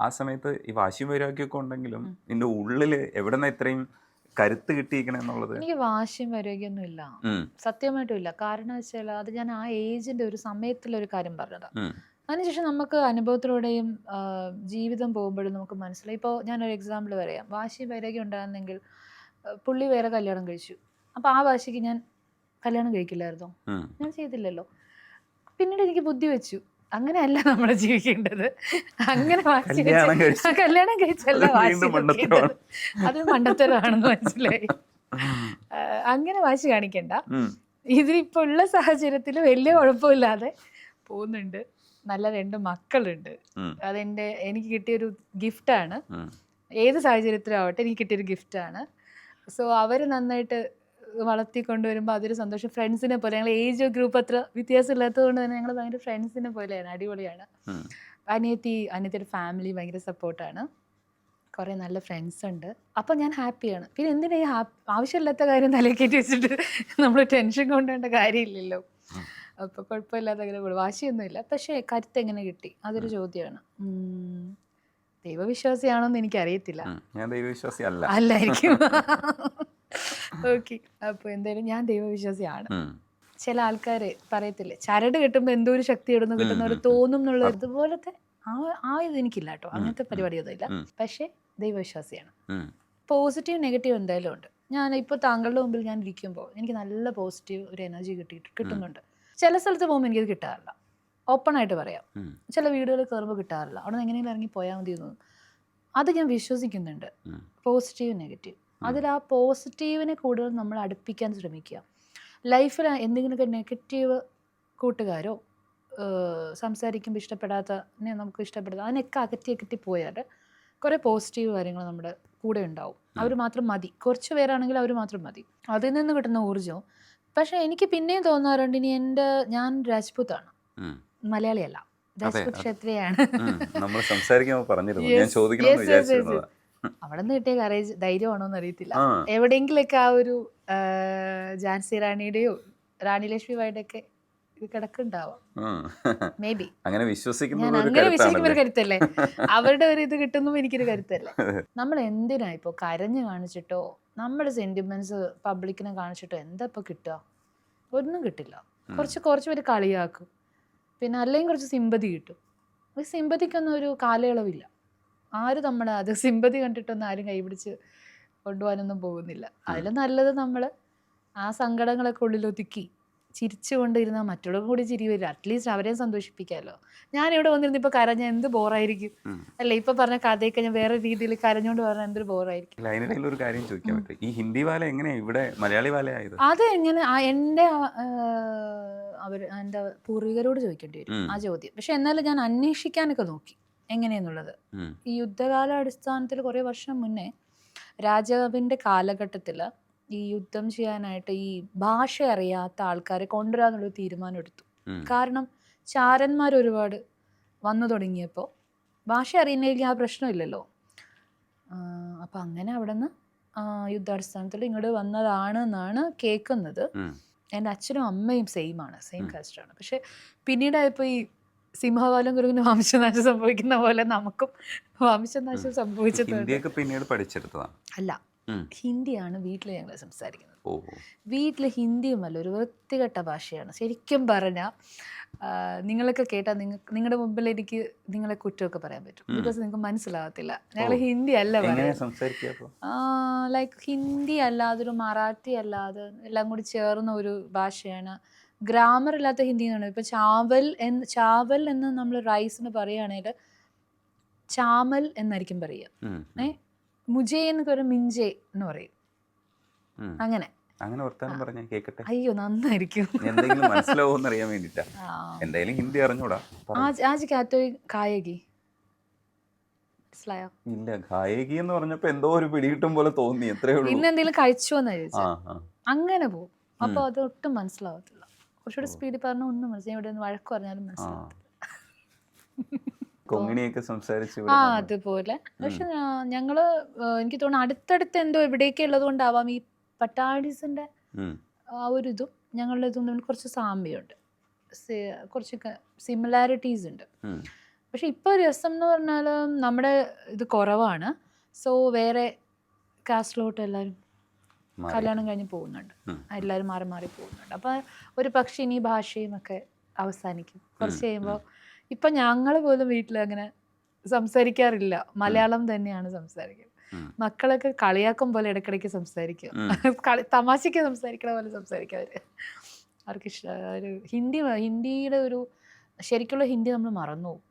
ആ സമയത്ത് ഈ വാശിയും വൈരാഗ്യമൊക്കെ ഉണ്ടെങ്കിലും നിന്റെ ഉള്ളില് എവിടെ നിന്ന് ഇത്രയും കരുത്ത് കിട്ടിയിരിക്കണം എന്നുള്ളത്?
എനിക്ക് വാശിയും വൈരാഗ്യമൊന്നും ഇല്ല, സത്യമായിട്ടും ഇല്ല. കാരണം വെച്ചാൽ അത് ഞാൻ ആ ഏജിന്റെ ഒരു സമയത്തിലൊരു കാര്യം പറഞ്ഞതാ. അതിനുശേഷം നമുക്ക് അനുഭവത്തിലൂടെയും ജീവിതം പോകുമ്പോഴും നമുക്ക് മനസ്സിലായി. ഇപ്പോൾ ഞാനൊരു എക്സാമ്പിൾ പറയാം. വാശിയും വൈരാഗ്യം ഉണ്ടാകുന്നെങ്കിൽ പുള്ളി വേറെ കല്യാണം കഴിച്ചു, അപ്പോൾ ആ വാശിക്ക് ഞാൻ കല്യാണം കഴിക്കില്ലായിരുന്നോ? ഞാൻ ചെയ്തില്ലല്ലോ. പിന്നീട് എനിക്ക് ബുദ്ധി വെച്ചു, അങ്ങനെയല്ല നമ്മൾ ജീവിക്കേണ്ടത്. അങ്ങനെ വാശി കല്യാണം കഴിച്ചല്ല വാശി, അത് മണ്ടത്തരമാണെന്ന് മനസ്സിലായി. അങ്ങനെ വാശി കാണിക്കണ്ട. ഇതിപ്പോ ഉള്ള സാഹചര്യത്തിൽ വലിയ കുഴപ്പമില്ലാതെ പോകുന്നുണ്ട്. നല്ല 2 മക്കളുണ്ട്. എനിക്ക് കിട്ടിയൊരു ഗിഫ്റ്റാണ്. ഏത് സാഹചര്യത്തിലും ആവട്ടെ എനിക്ക് കിട്ടിയൊരു ഗിഫ്റ്റാണ്. സോ അവർ നന്നായിട്ട് വളർത്തിക്കൊണ്ടുവരുമ്പോൾ അതൊരു സന്തോഷം. ഫ്രണ്ട്സിനെ പോലെ, ഞങ്ങൾ ഏജ് ഗ്രൂപ്പ് അത്ര വ്യത്യാസം ഇല്ലാത്തത് കൊണ്ട് തന്നെ ഞങ്ങൾ ഭയങ്കര ഫ്രണ്ട്സിനെ പോലെയാണ്, അടിപൊളിയാണ്. അനിയത്തിയുടെ ഫാമിലി ഭയങ്കര സപ്പോർട്ടാണ്, കുറേ നല്ല ഫ്രണ്ട്സ് ഉണ്ട്. അപ്പോൾ ഞാൻ ഹാപ്പിയാണ്. പിന്നെ എന്തിനാ ഈ ആവശ്യമില്ലാത്ത കാര്യം തലക്കേറ്റി വെച്ചിട്ട് നമ്മൾ ടെൻഷൻ കൊണ്ടുവേണ്ട കാര്യമില്ലല്ലോ. അപ്പോൾ കുഴപ്പമില്ലാത്ത അങ്ങനെ പോകും, വാശിയൊന്നുമില്ല. പക്ഷേ കരുത്ത് എങ്ങനെ കിട്ടി അതൊരു ചോദ്യമാണ്. ദൈവവിശ്വാസിയാണോന്ന് എനിക്കറിയത്തില്ല.
ഞാൻ ദൈവവിശ്വാസി
അല്ലായിരിക്കും. ഓക്കെ, അപ്പോൾ എന്തായാലും ഞാൻ ദൈവവിശ്വാസിയാണ്. ചില ആൾക്കാർ പറയത്തില്ലേ, ചരട് കിട്ടുമ്പോൾ എന്തോ ഒരു ശക്തി ഇടുന്നു കിട്ടുന്നവർ തോന്നും എന്നുള്ള ഇതുപോലത്തെ ആ ഇത് എനിക്കില്ല കേട്ടോ, അങ്ങനത്തെ പരിപാടിയൊന്നും ഇല്ല. പക്ഷേ ദൈവവിശ്വാസിയാണ്. പോസിറ്റീവ് നെഗറ്റീവ് എന്തായാലും ഉണ്ട്. ഞാൻ ഇപ്പോൾ താങ്കളുടെ മുമ്പിൽ ഞാൻ ഇരിക്കുമ്പോൾ എനിക്ക് നല്ല പോസിറ്റീവ് ഒരു എനർജി കിട്ടുന്നുണ്ട്. ചില സ്ഥലത്ത് പോകുമ്പോൾ എനിക്കത് കിട്ടാറില്ല, ഓപ്പണായിട്ട് പറയാം. ചില വീടുകളിൽ കയറുമ്പോൾ കിട്ടാറില്ല, അവിടെ നിന്ന് എങ്ങനെയെങ്കിലും ഇറങ്ങി പോയാൽ മതി എന്ന്. അത് ഞാൻ വിശ്വസിക്കുന്നുണ്ട്, പോസിറ്റീവ് നെഗറ്റീവ്. അതിൽ ആ പോസിറ്റീവിനെ കൂടുതൽ നമ്മൾ അടുപ്പിക്കാൻ ശ്രമിക്കുക. ലൈഫിൽ എന്തെങ്കിലുമൊക്കെ നെഗറ്റീവ് കൂട്ടുകാരോ സംസാരിക്കുമ്പോൾ നമുക്ക് ഇഷ്ടപ്പെടാത്ത അതിനൊക്കെ അകറ്റി പോയാൽ കുറേ പോസിറ്റീവ് കാര്യങ്ങൾ നമ്മുടെ കൂടെ ഉണ്ടാവും. അവർ മാത്രം മതി, കുറച്ച് പേരാണെങ്കിൽ അവർ മാത്രം മതി, അതിൽ നിന്ന് കിട്ടുന്ന ഊർജ്ജവും. പക്ഷേ എനിക്ക് പിന്നെയും തോന്നാറുണ്ട്, ഞാൻ രാജ്പൂത്താണ്, മലയാളിയല്ല, രാജ്പൂത് ക്ഷത്രിയാണ്. അവിടെ നിന്ന് കിട്ടിയ കറേജ് ധൈര്യമാണോന്ന് അറിയത്തില്ല. എവിടെയെങ്കിലൊക്കെ ആ ഒരു ഝാൻസി റാണിയുടെയോ റാണി ലക്ഷ്മിബായിയുടെ ഒക്കെ ഇത് കിടക്കുന്നുണ്ടാവാം. മേ ബി അങ്ങനെ വിശ്വസിക്കുന്ന ഒരു കരുത്തല്ലേ, അവരുടെ ഒരു ഇത് കിട്ടുന്നു എനിക്കൊരു കരുത്തല്ലേ. നമ്മൾ എന്തിനാ ഇപ്പോൾ കരഞ്ഞു കാണിച്ചിട്ടോ നമ്മുടെ സെന്റിമെന്റ്സ് പബ്ലിക്കിനെ കാണിച്ചിട്ടോ എന്താ ഇപ്പൊ കിട്ടുക? ഒന്നും കിട്ടില്ല. കുറച്ച് പേര് കളിയാക്കും, പിന്നെ അല്ലെങ്കിൽ കുറച്ച് സിമ്പതി കിട്ടും. സിമ്പതിക്കൊന്നും ഒരു കാലയളവില്ല. ആരും അത് സിമ്പതി കണ്ടിട്ടൊന്നും ആരും കൈപിടിച്ച് കൊണ്ടുപോകാനൊന്നും പോകുന്നില്ല. അതിൽ നല്ലത് നമ്മൾ ആ സങ്കടങ്ങളൊക്കെ ഉള്ളിലൊതുക്കി ചിരിച്ചുകൊണ്ടിരുന്നാൽ മറ്റുള്ളവർക്ക് കൂടി ചിരി വരും. അറ്റ്ലീസ്റ്റ് അവരെ സന്തോഷിപ്പിക്കാമല്ലോ. ഞാനിവിടെ വന്നിരുന്നു ഇപ്പോൾ കരഞ്ഞ എന്ത് ബോറായിരിക്കും അല്ലേ? ഇപ്പൊ പറഞ്ഞ കഥയൊക്കെ ഞാൻ വേറെ രീതിയിൽ കരഞ്ഞോണ്ട് പറഞ്ഞാൽ എന്തൊരു ബോറായിരിക്കും.
അതിനിടയിൽ ഒരു കാര്യം ചോദിക്കാൻ പറ്റും, ഈ ഹിന്ദി വാല എങ്ങനെയാ ഇവിടെ മലയാളി വാല ആയത്?
അത് എങ്ങനെ എൻ്റെ എൻ്റെ പൂർവികരോട് ചോദിക്കേണ്ടി വരും ആ ചോദ്യം. പക്ഷെ എന്നാലും ഞാൻ അന്വേഷിക്കാനൊക്കെ നോക്കി എങ്ങനെയെന്നുള്ളത്. ഈ യുദ്ധകാല അടിസ്ഥാനത്തിൽ കുറേ വർഷം മുന്നേ രാജാവിൻ്റെ കാലഘട്ടത്തിൽ ഈ യുദ്ധം ചെയ്യാനായിട്ട് ഈ ഭാഷ അറിയാത്ത ആൾക്കാരെ കൊണ്ടുവരാന്നുള്ളൊരു തീരുമാനം എടുത്തു. കാരണം ചാരന്മാർ ഒരുപാട് വന്നു തുടങ്ങിയപ്പോൾ ഭാഷ അറിയുന്നതിൽ ആ പ്രശ്നമില്ലല്ലോ. അപ്പം അങ്ങനെ അവിടെ നിന്ന് യുദ്ധാടിസ്ഥാനത്തിൽ ഇങ്ങോട്ട് വന്നതാണ് എന്നാണ് കേൾക്കുന്നത്. എൻ്റെ അച്ഛനും അമ്മയും സെയിം കാസ്റ്റാണ്. പക്ഷെ പിന്നീടായപ്പോൾ ഈ സിംഹവാലം കുരുവിന് വംശനാശം സംഭവിക്കുന്ന പോലെ നമുക്കും വംശനാശം സംഭവിച്ചിട്ടുണ്ട്.
പിന്നീട് പഠിച്ചെടുത്തതാണ്
അല്ല, ഹിന്ദിയാണ് വീട്ടിൽ ഞങ്ങൾ സംസാരിക്കുന്നത്. വീട്ടിൽ ഹിന്ദിയുമല്ല, ഒരു വൃത്തികെട്ട ഭാഷയാണ് ശരിക്കും പറഞ്ഞാൽ. നിങ്ങളൊക്കെ കേട്ടാൽ നിങ്ങളുടെ മുമ്പിൽ എനിക്ക് നിങ്ങളെ കുറ്റമൊക്കെ പറയാൻ പറ്റും. ബിക്കോസ് നിങ്ങൾക്ക് മനസ്സിലാകത്തില്ല. ഞങ്ങൾ ഹിന്ദി അല്ല പറയുന്നത്. ലൈക്ക് ഹിന്ദി അല്ലാതെ ഒരു മറാഠി അല്ലാതെ എല്ലാം കൂടി ചേർന്ന ഒരു ഭാഷയാണ്. ഗ്രാമർ ഇല്ലാത്ത ഹിന്ദി എന്നാണ്. ഇപ്പം ചാവൽ എന്ന് നമ്മൾ റൈസിന് പറയുകയാണെങ്കിൽ ചാമൽ എന്നായിരിക്കും പറയുക. മുജേ എന്ന് പറയും, മിഞ്ചേ എന്ന് പറയും. അങ്ങനെ
വർത്താനം പറഞ്ഞാൽ കേക്കട്ടെ.
അയ്യോ നന്നായിരിക്കും.
എന്തെങ്കിലും മനസ്സിലാവുമെന്ന് അറിയാൻ വേണ്ടിട്ടാ. എന്തായാലും ഹിന്ദി അറിഞ്ഞൂടാ.
ആജ് കാത്തോയ് കായകി മനസ്സിലായോ?
ഇല്ല, ഗായകി എന്ന് പറഞ്ഞപ്പോ എന്തോ ഒരു പിടികിട്ടും പോലെ തോന്നി. എത്രയേ ഉള്ളൂ.
ഇന്ന് എന്തെങ്കിലും കഴിച്ചോന്നാ ചോദിച്ചത്. അങ്ങനെ പോകും. അപ്പൊ അത് ഒട്ടും മനസ്സിലാവത്തില്ല. കുറച്ചുകൂടി സ്പീഡിൽ പറഞ്ഞാൽ ഒന്നും മനസ്സിലായി. ഇവിടെ വഴക്ക് പറഞ്ഞാലും മനസ്സിലാവത്തില്ല.
കൊങ്ങിണിയൊക്കെ സംസാരിച്ചു
അതുപോലെ. പക്ഷെ ഞങ്ങള് എനിക്ക് തോന്നുന്നു അടുത്തടുത്ത് എന്തോ എവിടെയൊക്കെ ഉള്ളത് കൊണ്ടാവാം ഈ പട്ടാളീസിന്റെ ആ ഒരു ഇതും ഞങ്ങളുടെ ഇതും തമ്മിൽ കുറച്ച് സാമ്യമുണ്ട്, കുറച്ചൊക്കെ സിമിലാരിറ്റീസ് ഉണ്ട്. പക്ഷെ ഇപ്പോൾ രസം എന്ന് പറഞ്ഞാൽ നമ്മുടെ ഇത് കുറവാണ്. സോ വേറെ കാസ്റ്റിലോട്ട് എല്ലാവരും കല്യാണം കഴിഞ്ഞ് പോകുന്നുണ്ട്. എല്ലാവരും മാറി മാറി പോകുന്നുണ്ട്. അപ്പം ഒരു പക്ഷേ ഇനി ഭാഷയും ഒക്കെ അവസാനിക്കും. കുറച്ച് കഴിയുമ്പോൾ ഇപ്പം ഞങ്ങൾ പോലും വീട്ടിൽ അങ്ങനെ സംസാരിക്കാറില്ല. മലയാളം തന്നെയാണ് സംസാരിക്കുന്നത്. മക്കളൊക്കെ കളിയാക്കും പോലെ ഇടയ്ക്കിടയ്ക്ക് സംസാരിക്കും. തമാശയ്ക്ക് സംസാരിക്കണ പോലെ സംസാരിക്കും അവർ. അവർക്ക് ഒരു ഹിന്ദിയുടെ ഒരു ശരിക്കുള്ള ഹിന്ദി നമ്മൾ മറന്നു പോകും.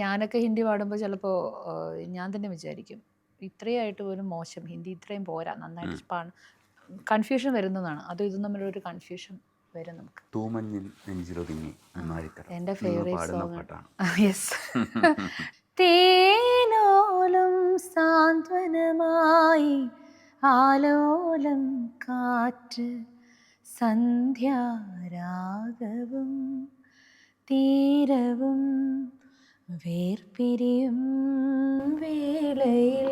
ഞാനൊക്കെ ഹിന്ദി പാടുമ്പോൾ ചിലപ്പോൾ ഞാൻ തന്നെ വിചാരിക്കും ഇത്രയായിട്ട് പോലും മോശം ഹിന്ദി, ഇത്രയും പോരാ, നന്നായിട്ട് കൺഫ്യൂഷൻ വരുന്നതാണ്. അതും ഇതും തമ്മിലൊരു കൺഫ്യൂഷൻ വരും നമുക്ക്. എൻ്റെ ഫേവറേറ്റ് സോങ്ങാണ്. യെസ്. തേനോലും സാന്ത്വനമായി ആലോലം കാറ്റ്, സന്ധ്യാരാഗവും തീരവും വേർപിരിയും വേളയിൽ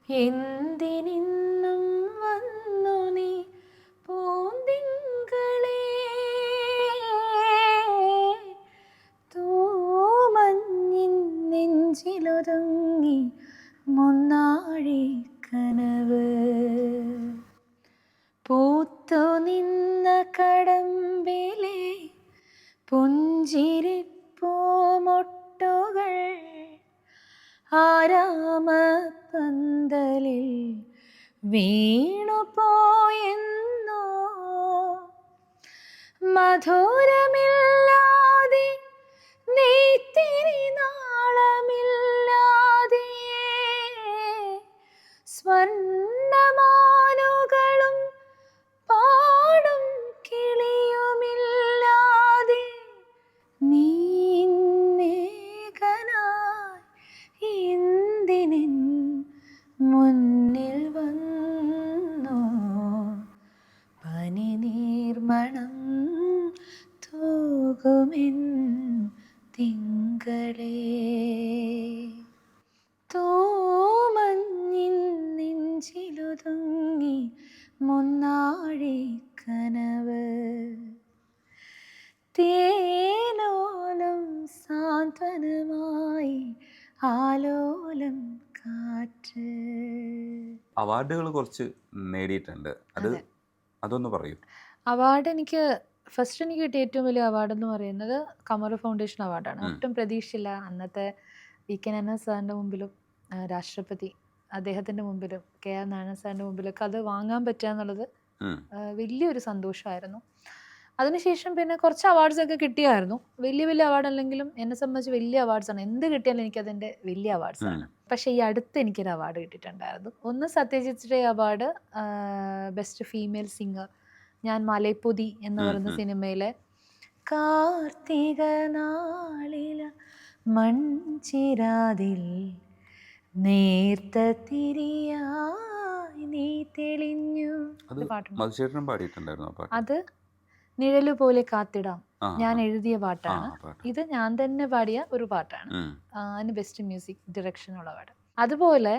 എന്തിനിന്നും വന്നു നീ പൂന്തിങ്കളേ, തൂമഞ്ഞിൻ നെഞ്ചിലൊതുങ്ങി മുന്നാഴി കനവ്, പൂത്തു നിന്ന കടമ്പിലെ പുഞ്ചിരിപ്പൂമൊട്ടുകൾ ആരാമപ്പന്തലിൽ വീണുപോയെന്നോ, മധുരമില്ലാതെ നെയ്ത്തിരി നാളമില്ലാതെ സ്വർണ്ണമാനുകളും പാടും കിളിയുമില്ലാതെ നീ നേകനായി എന്തിനിൻ മുന്നിൽ വന്നു, പനിനീർമണം തൂകുമെൻ തിങ്കളേ, തൂമഞ്ഞിൻ നെഞ്ചിലൊതുങ്ങി മുന്നാഴി കനവ്, തേനോലം സാന്ത്വനമായി ആലോലം കാറ്റ്.
അവാർഡുകൾ കുറച്ച് നേടിയിട്ടുണ്ട്, അതൊന്ന് പറയൂ.
അവാർഡ് എനിക്ക് കിട്ടിയ ഏറ്റവും വലിയ അവാർഡ് എന്ന് പറയുന്നത് കമറ ഫൗണ്ടേഷൻ അവാർഡാണ്. ഒട്ടും പ്രതീക്ഷയില്ല. അന്നത്തെ VK നാരായണൻ സാറിൻ്റെ മുമ്പിലും രാഷ്ട്രപതി അദ്ദേഹത്തിൻ്റെ മുമ്പിലും KR നാരായണൻ സാറിൻ്റെ മുമ്പിലൊക്കെ അത് വാങ്ങാൻ പറ്റുക എന്നുള്ളത് വലിയൊരു സന്തോഷമായിരുന്നു. അതിനുശേഷം പിന്നെ കുറച്ച് അവാർഡ്സൊക്കെ കിട്ടിയായിരുന്നു. വലിയ വലിയ അവാർഡ് അല്ലെങ്കിലും എന്നെ സംബന്ധിച്ച് വലിയ അവാർഡ്സാണ്. എന്ത് കിട്ടിയാലും എനിക്കതിൻ്റെ വലിയ അവാർഡ്സാണ്. പക്ഷേ ഈ അടുത്ത് എനിക്കൊരു അവാർഡ് കിട്ടിയിട്ടുണ്ടായിരുന്നു. ഒന്ന് Satyajit Ray award, best female singer. ഞാൻ മലൈപ്പൊതി എന്ന് പറയുന്ന സിനിമയിലെ കാർത്തിക നാളില മൺചിരാതിൽ നേർത്ത തിരിയായി നീ തെളിഞ്ഞു പാട്ടുണ്ട്. അത് നിഴല് പോലെ കാത്തിടാം ഞാൻ എഴുതിയ പാട്ടാണ്. ഇത് ഞാൻ തന്നെ പാടിയ ഒരു പാട്ടാണ്. അതിന് ബെസ്റ്റ് മ്യൂസിക് ഡയറക്ഷനുള്ള അവാർഡ്. അതുപോലെ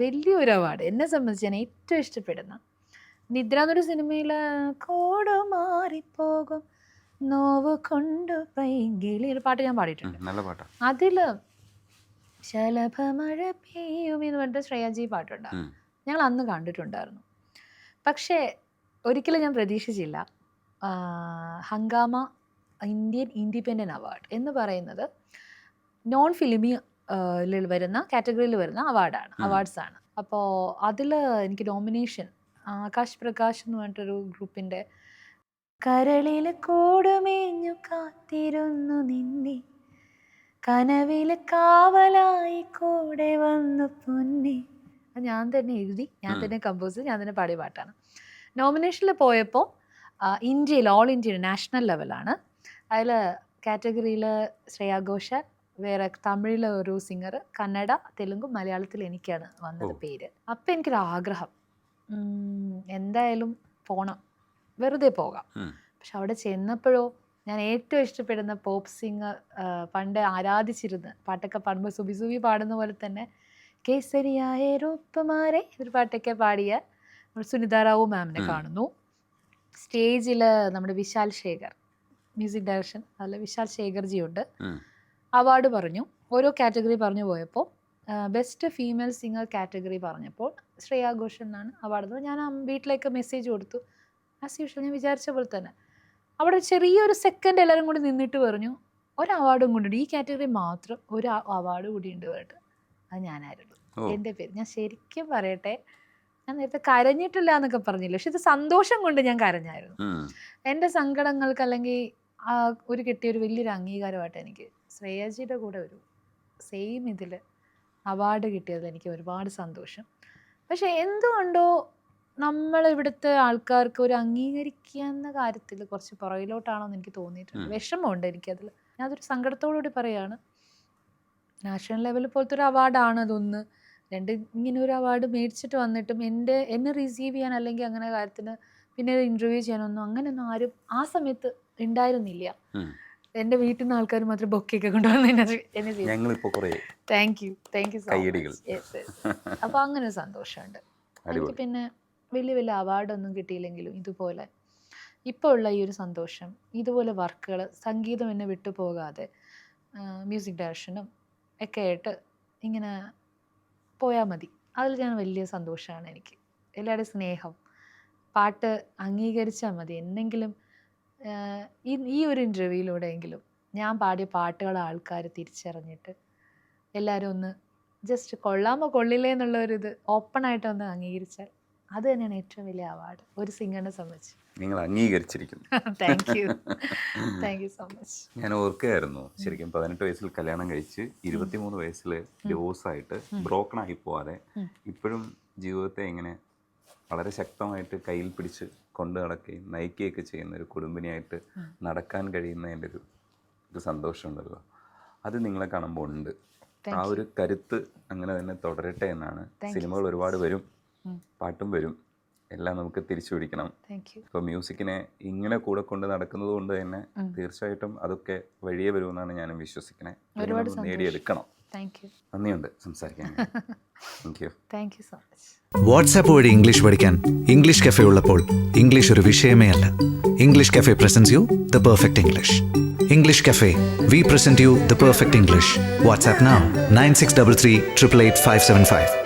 വലിയൊരു അവാർഡ് എന്നെ സംബന്ധിച്ച് ഞാൻ ഏറ്റവും ഇഷ്ടപ്പെടുന്ന നിദ്ര എന്നൊരു സിനിമയിൽ കോടു മാറിപ്പോകും നോവ് കൊണ്ട് പൈങ്കിളി ഒരു പാട്ട് ഞാൻ പാടിയിട്ടുണ്ട്. അതിൽ ശലഭമഴ പെയ്യും എന്ന് പറഞ്ഞിട്ട് ശ്രേയാജി പാട്ടുണ്ടാകും. ഞങ്ങൾ അന്ന് കണ്ടിട്ടുണ്ടായിരുന്നു. പക്ഷേ ഒരിക്കലും ഞാൻ പ്രതീക്ഷിച്ചില്ല ഹംഗാമ ഇന്ത്യൻ ഇൻഡിപെൻഡൻ്റ് അവാർഡ് എന്ന് പറയുന്നത് നോൺ ഫിലിമി വരുന്ന കാറ്റഗറിയിൽ വരുന്ന അവാർഡ്സാണ്. അപ്പോൾ അതിൽ എനിക്ക് നോമിനേഷൻ ആകാശ് പ്രകാശ് എന്ന് പറഞ്ഞിട്ടൊരു ഗ്രൂപ്പിൻ്റെ കരളിൽ കൂടുമേഞ്ഞു കാത്തിരുന്നു നിന്നെ കനവിൽ കാവലായി കൂടെ വന്നു പൊന്നെ. അത് ഞാൻ തന്നെ എഴുതി, ഞാൻ തന്നെ കമ്പോസ് ചെയ്ത്, ഞാൻ തന്നെ പാടിയ പാട്ടാണ്. നോമിനേഷനിൽ പോയപ്പോൾ ഇന്ത്യയിൽ ഓൾ ഇന്ത്യയിൽ നാഷണൽ ലെവലാണ്. അതിൽ കാറ്റഗറിയിൽ ശ്രേയ ഘോഷാൽ, വേറെ തമിഴിലെ ഒരു സിംഗർ, കന്നഡ, തെലുങ്ക്, മലയാളത്തിൽ എനിക്കാണ് വന്നത് പേര്. അപ്പം എനിക്കൊരു ആഗ്രഹം, എന്തായാലും പോകണം, വെറുതെ പോകാം. പക്ഷെ അവിടെ ചെന്നപ്പോഴോ ഞാൻ ഏറ്റവും ഇഷ്ടപ്പെടുന്ന പോപ്പ് സിംഗർ, പണ്ട് ആരാധിച്ചിരുന്ന പാട്ടൊക്കെ പാടുമ്പോൾ സുബി പാടുന്ന പോലെ തന്നെ കേസരിയായ രൂപമാരെ ഒരു പാട്ടൊക്കെ പാടിയ സുനിത റാവു മാമിനെ കാണുന്നു. സ്റ്റേജിൽ നമ്മുടെ വിശാൽ ശേഖർ മ്യൂസിക് ഡയറക്ഷൻ, അതിൽ വിശാൽ ശേഖർജിയുണ്ട്. അവാർഡ് പറഞ്ഞു, ഓരോ കാറ്റഗറി പറഞ്ഞു പോയപ്പോൾ ബെസ്റ്റ് ഫീമെയിൽ സിംഗർ കാറ്റഗറി പറഞ്ഞപ്പോൾ ശ്രേയ ഘോഷൽ എന്നാണ് അവാർഡ്. ഞാൻ വീട്ടിലേക്ക് മെസ്സേജ് കൊടുത്തു. ആസ് യൂഷ്വൽ ഞാൻ വിചാരിച്ച പോലെ തന്നെ. അവിടെ ചെറിയൊരു സെക്കൻഡ് എല്ലാവരും കൂടി നിന്നിട്ട് പറഞ്ഞു ഒരു അവാർഡും കൊണ്ടുണ്ട്, ഈ കാറ്റഗറി മാത്രം ഒരു അവാർഡ് കൂടി ഉണ്ട് പറഞ്ഞിട്ട്. അത് ഞാനായിരുന്നു. എൻ്റെ പേര് ഞാൻ ശരിക്കും പറയട്ടെ, ഞാൻ നേരത്തെ കരഞ്ഞിട്ടില്ല എന്നൊക്കെ പറഞ്ഞില്ല, പക്ഷെ ഇത് സന്തോഷം കൊണ്ട് ഞാൻ കരഞ്ഞായിരുന്നു. എൻ്റെ സങ്കടങ്ങൾക്ക് അല്ലെങ്കിൽ ഒരു കിട്ടിയൊരു വലിയൊരു അംഗീകാരമായിട്ട് എനിക്ക് ശ്രേയാജിയുടെ കൂടെ ഒരു സെയിം ഇതിൽ അവാർഡ് കിട്ടിയതിൽ എനിക്ക് ഒരുപാട് സന്തോഷം. പക്ഷെ എന്തുകൊണ്ടോ നമ്മളിവിടുത്തെ ആൾക്കാർക്ക് ഒരു അംഗീകരിക്കുന്ന കാര്യത്തിൽ കുറച്ച് പുറകിലോട്ടാണോ എന്ന് എനിക്ക് തോന്നിയിട്ടുണ്ട്. വിഷമമുണ്ട് എനിക്കതിൽ. ഞാൻ അതൊരു സങ്കടത്തോടുകൂടി പറയുകയാണ്. നാഷണൽ ലെവൽ പോലത്തെ ഒരു അവാർഡാണ് അതൊന്ന്. രണ്ട് ഇങ്ങനെ ഒരു അവാർഡ് മേടിച്ചിട്ട് വന്നിട്ടും എന്നെ റിസീവ് ചെയ്യാൻ അല്ലെങ്കിൽ അങ്ങനെ കാര്യത്തിന് പിന്നെ ഇൻ്റർവ്യൂ ചെയ്യാനൊന്നും അങ്ങനെയൊന്നും ആരും ആ സമയത്ത് ഉണ്ടായിരുന്നില്ല. എൻ്റെ വീട്ടിൽ നിന്ന് ആൾക്കാർ മാത്രം ബൊക്കെയൊക്കെ കൊണ്ടുവന്ന് എന്നെ താങ്ക് യു സോ മച്ച്. അപ്പോൾ അങ്ങനെ ഒരു സന്തോഷമുണ്ട് എനിക്ക്. പിന്നെ വലിയ വലിയ അവാർഡൊന്നും കിട്ടിയില്ലെങ്കിലും ഇതുപോലെ ഇപ്പോൾ ഉള്ള ഈ ഒരു സന്തോഷം, ഇതുപോലെ വർക്കുകൾ, സംഗീതം എന്നെ വിട്ടു പോകാതെ മ്യൂസിക് ഡയറക്ഷനും ഒക്കെ ആയിട്ട് ഇങ്ങനെ പോയാൽ മതി. അതിൽ ഞാൻ വലിയ സന്തോഷമാണ് എനിക്ക്. എല്ലാവരുടെയും സ്നേഹം, പാട്ട് അംഗീകരിച്ചാൽ മതി. എന്തെങ്കിലും ഈ ഒരു ഇൻ്റർവ്യൂയിലൂടെയെങ്കിലും ഞാൻ പാടിയ പാട്ടുകൾ ആൾക്കാർ തിരിച്ചറിഞ്ഞിട്ട് എല്ലാവരും ഒന്ന് ജസ്റ്റ് കൊള്ളാമോ കൊള്ളില്ലേ എന്നുള്ളൊരിത് ഓപ്പണായിട്ട് ഒന്ന് അംഗീകരിച്ചാൽ അത് തന്നെയാണ് ഏറ്റവും വലിയ അവാർഡ് ഒരു സിംഗറിനെ സംബന്ധിച്ച്.
നിങ്ങൾ അംഗീകരിച്ചിരിക്കുന്നു.
Thank you so much.
ഞാൻ ഓർക്കുകയായിരുന്നു, ശരിക്കും 18 വയസ്സിൽ കല്യാണം കഴിച്ച് 23 വയസ്സിൽ ഡിവോഴ്സായിട്ട് ബ്രോക്കൺ ആയി പോവാതെ ഇപ്പോഴും ജീവിതത്തെ ഇങ്ങനെ വളരെ ശക്തമായിട്ട് കയ്യിൽ പിടിച്ച് കൊണ്ട് നടക്കുകയും നയിക്കുകയൊക്കെ ചെയ്യുന്ന ഒരു കുടുംബിനിയായിട്ട് നടക്കാൻ കഴിയുന്നതിൻ്റെ ഒരു സന്തോഷമുണ്ടല്ലോ, അത് നിങ്ങളെ കാണുമ്പോൾ ഉണ്ട്. ആ ഒരു കരുത്ത് അങ്ങനെ തന്നെ തുടരട്ടെ എന്നാണ്. സിനിമകൾ ഒരുപാട് വരും, പാട്ടും വരും, എല്ലാം നമുക്ക് തിരിച്ചു പിടിക്കണം. ഇപ്പോൾ മ്യൂസിക്കിനെ ഇങ്ങനെ കൂടെ കൊണ്ട് നടക്കുന്നത് കൊണ്ട് തന്നെ തീർച്ചയായിട്ടും അതൊക്കെ വഴിയേ വരുമെന്നാണ് ഞാനും വിശ്വസിക്കുന്നത്. നേടിയെടുക്കണം. നന്ദിയുണ്ട് സംസാരിക്കാൻ.
Thank you so much.
WhatsApp വഴി ഇംഗ്ലീഷ് പഠിക്കാൻ ഇംഗ്ലീഷ് കഫേ ഉള്ളപ്പോൾ ഇംഗ്ലീഷ് ഒരു വിഷയമേ അല്ല. English cafe presents you the perfect English. English cafe, we present you the perfect English. WhatsApp now 9633 888 575.